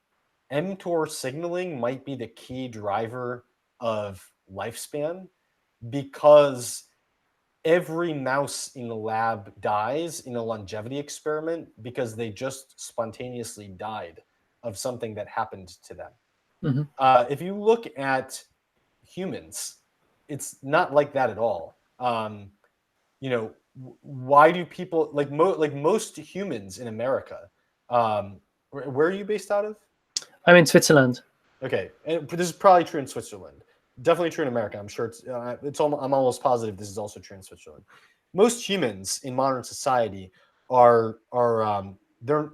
mTOR signaling might be the key driver of lifespan, because every mouse in the lab dies in a longevity experiment because they just spontaneously died of something that happened to them. Hmm. If you look at humans, it's not like that at all. Why do people like most humans in America? Where are you based out of? I'm in Switzerland. Okay, and this is probably true in Switzerland. Definitely true in America. I'm sure I'm almost positive this is also true in Switzerland. Most humans in modern society they're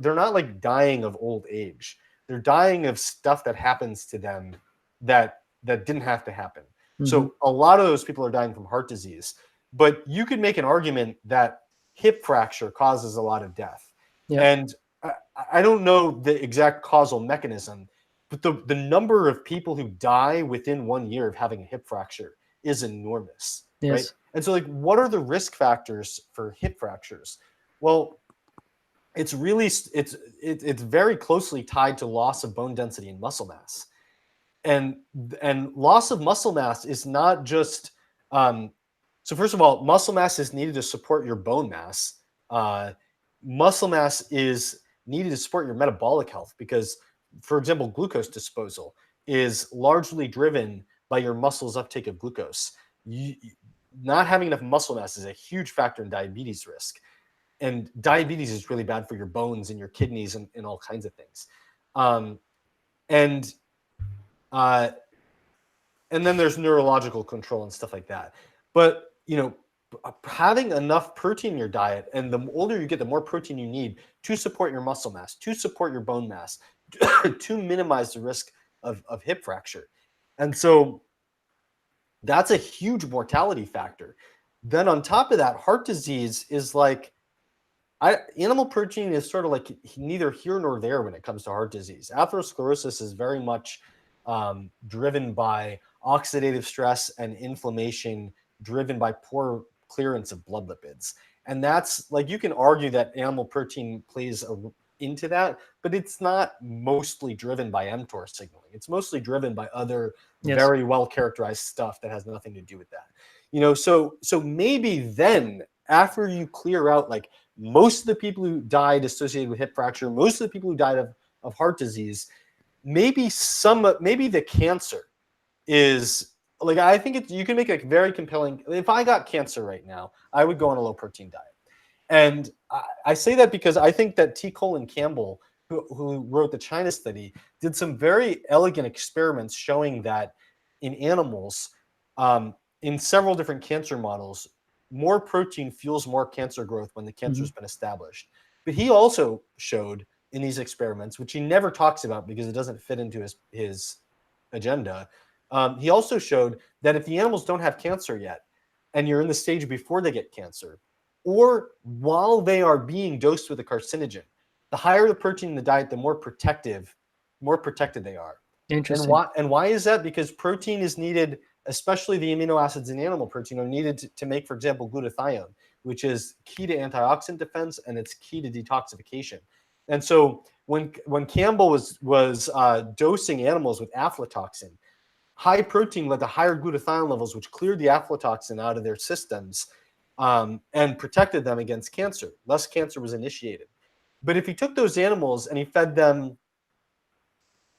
not like dying of old age. They're dying of stuff that happens to them that didn't have to happen. Hmm. So a lot of those people are dying from heart disease. But you could make an argument that hip fracture causes a lot of death. Yeah. And I, I don't know the exact causal mechanism, but the number of people who die within 1 year of having a hip fracture is enormous, right? Yes. And so, like, what are the risk factors for hip fractures? Well, it's very closely tied to loss of bone density and muscle mass. and and loss of muscle mass is not just um, so first of all, muscle mass is needed to support your bone mass. uh, Muscle mass is needed to support your metabolic health because, for example, glucose disposal is largely driven by your muscles uptake of glucose. Not having enough muscle mass is a huge factor in diabetes risk, and diabetes is really bad for your bones and your kidneys and all kinds of things. um, and uh, and then there's neurological control and stuff like that. But having enough protein in your diet, and the older you get, the more protein you need to support your muscle mass, to support your bone mass, to minimize the risk of hip fracture. And so that's a huge mortality factor. Then on top of that, heart disease is like, animal protein is sort of like neither here nor there when it comes to heart disease. Atherosclerosis is very much driven by oxidative stress and inflammation, driven by poor clearance of blood lipids. And that's like, you can argue that animal protein plays into that, but it's not mostly driven by mTOR signaling. It's mostly driven by other Yes. very well characterized stuff that has nothing to do with that. So maybe then, after you clear out like most of the people who died associated with hip fracture, most of the people who died of heart disease, maybe the cancer is like, I think you can make a very compelling. If I got cancer right now, I would go on a low protein diet. And I say that because I think that T. Colin Campbell, who wrote the China study, did some very elegant experiments showing that in animals, um, in several different cancer models, more protein fuels more cancer growth when the cancer Hmm. has been established. But he also showed in these experiments, which he never talks about because it doesn't fit into his agenda, he also showed that if the animals don't have cancer yet, and you're in the stage before they get cancer, or while they are being dosed with a carcinogen, the higher the protein in the diet, the more protected they are. And Interesting. why is that? Because protein is needed, especially the amino acids in animal protein are needed to make, for example, glutathione, which is key to antioxidant defense and it's key to detoxification. And so when Campbell was dosing animals with aflatoxin, high protein led to higher glutathione levels, which cleared the aflatoxin out of their systems, and protected them against cancer. Less cancer was initiated. But if he took those animals and he fed them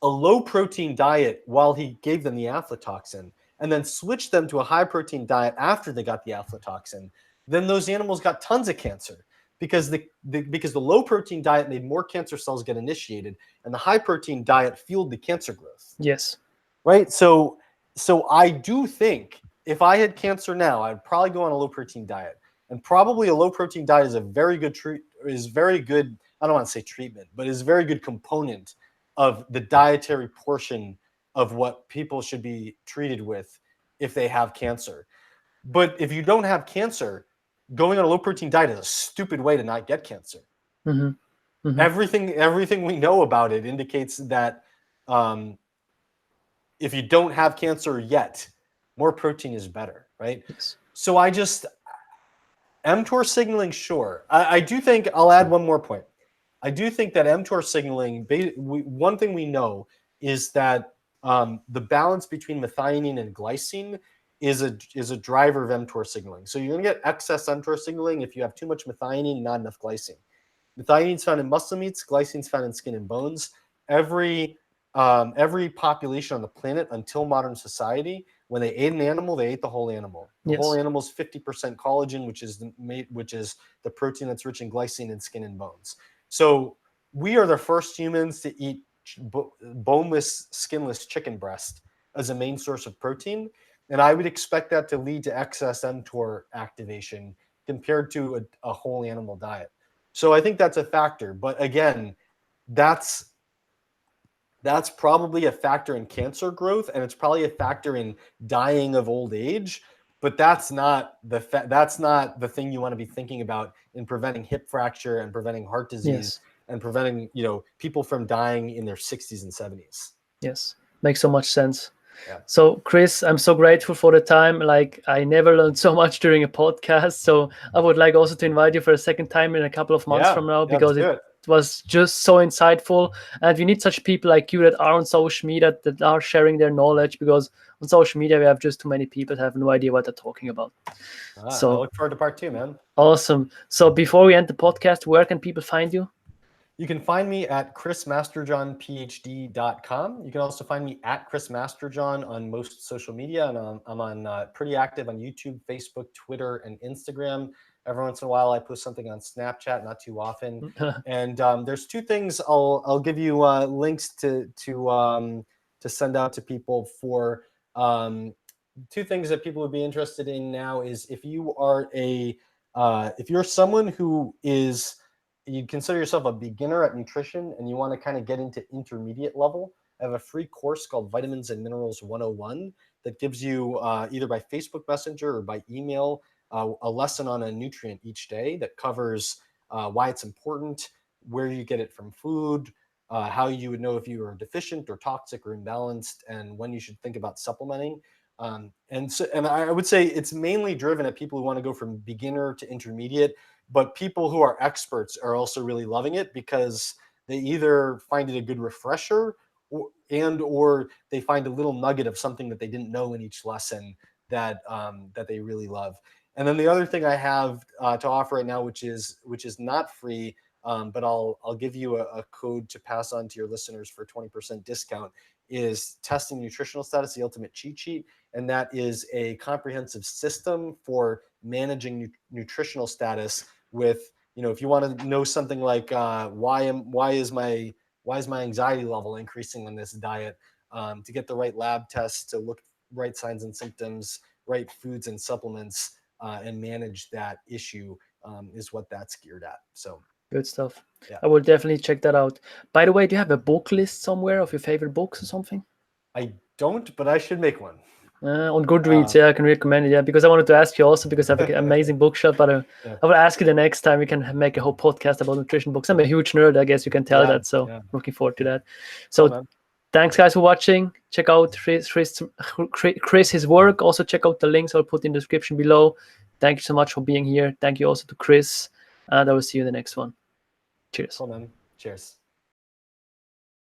a low protein diet while he gave them the aflatoxin, and then switched them to a high protein diet after they got the aflatoxin, then those animals got tons of cancer because the low protein diet made more cancer cells get initiated, and the high protein diet fueled the cancer growth. Yes. Right. So I do think if I had cancer now, I'd probably go on a low protein diet, and probably a low protein diet is a very good I don't want to say treatment, but is a very good component of the dietary portion of what people should be treated with if they have cancer. But if you don't have cancer, going on a low protein diet is a stupid way to not get cancer. Mm-hmm. Mm-hmm. Everything we know about it indicates that if you don't have cancer yet, more protein is better, right? Yes. So mTOR signaling, sure. I do think, I'll add one more point. I do think that mTOR signaling, one thing we know is that the balance between methionine and glycine is a driver of mTOR signaling. So you're going to get excess mTOR signaling if you have too much methionine and not enough glycine. Methionine is found in muscle meats, glycine is found in skin and bones. Every population on the planet until modern society, when they ate an animal, they ate the whole animal. The whole animal is 50% collagen, which is the protein that's rich in glycine in skin and bones. So we are the first humans to eat boneless, skinless chicken breast as a main source of protein, and I would expect that to lead to excess mTOR activation compared to a whole animal diet. So I think that's a factor. But again, that's probably a factor in cancer growth, and it's probably a factor in dying of old age. But that's not the thing you want to be thinking about in preventing hip fracture and preventing heart disease and preventing people from dying in their 60s and 70s. Yes, makes so much sense. Yeah. So Chris, I'm so grateful for the time. Like, I never learned so much during a podcast. So I would like also to invite you for a second time in a couple of months from now, because it was just so insightful. And we need such people like you that are on social media, that are sharing their knowledge, because on social media we have just too many people that have no idea what they're talking about. So I look forward to part 2, man. Awesome. So before we end the podcast, where can people find you? You can find me at chrismasterjohnphd.com. You can also find me at chrismasterjohn on most social media, and I'm on pretty active on YouTube, Facebook, Twitter, and Instagram. Every once in a while, I post something on Snapchat, not too often. And there's 2 things I'll give you links to send out to people for. 2 things that people would be interested in now is if you're someone who is, you consider yourself a beginner at nutrition and you want to kind of get into intermediate level, I have a free course called Vitamins and Minerals 101 that gives you either by Facebook Messenger or by email a lesson on a nutrient each day that covers why it's important, where you get it from food, how you would know if you are deficient or toxic or imbalanced, and when you should think about supplementing. And I would say it's mainly driven at people who want to go from beginner to intermediate. But people who are experts are also really loving it because they either find it a good refresher or they find a little nugget of something that they didn't know in each lesson that they really love. And then the other thing I have to offer right now, which is not free, but I'll give you a code to pass on to your listeners for 20% discount, is Testing Nutritional Status, the Ultimate Cheat Sheet. And that is a comprehensive system for managing nutritional status with, if you want to know something like why is my anxiety level increasing on this diet, to get the right lab tests, to look right signs and symptoms, right foods and supplements, and manage that issue, is what that's geared at. So good stuff. Yeah. I will definitely check that out. By the way, do you have a book list somewhere of your favorite books or something? I don't, but I should make one. On Goodreads, I can recommend it. Because I wanted to ask you also, because I have an amazing bookshelf. But I will ask you the next time we can make a whole podcast about nutrition books. I'm a huge nerd, I guess you can tell that. So looking forward to that. So thanks, guys, for watching. Check out Chris, his work. Also check out the links I'll put in the description below. Thank you so much for being here. Thank you also to Chris, and I will see you in the next one. Cheers. Cool, man. Cheers.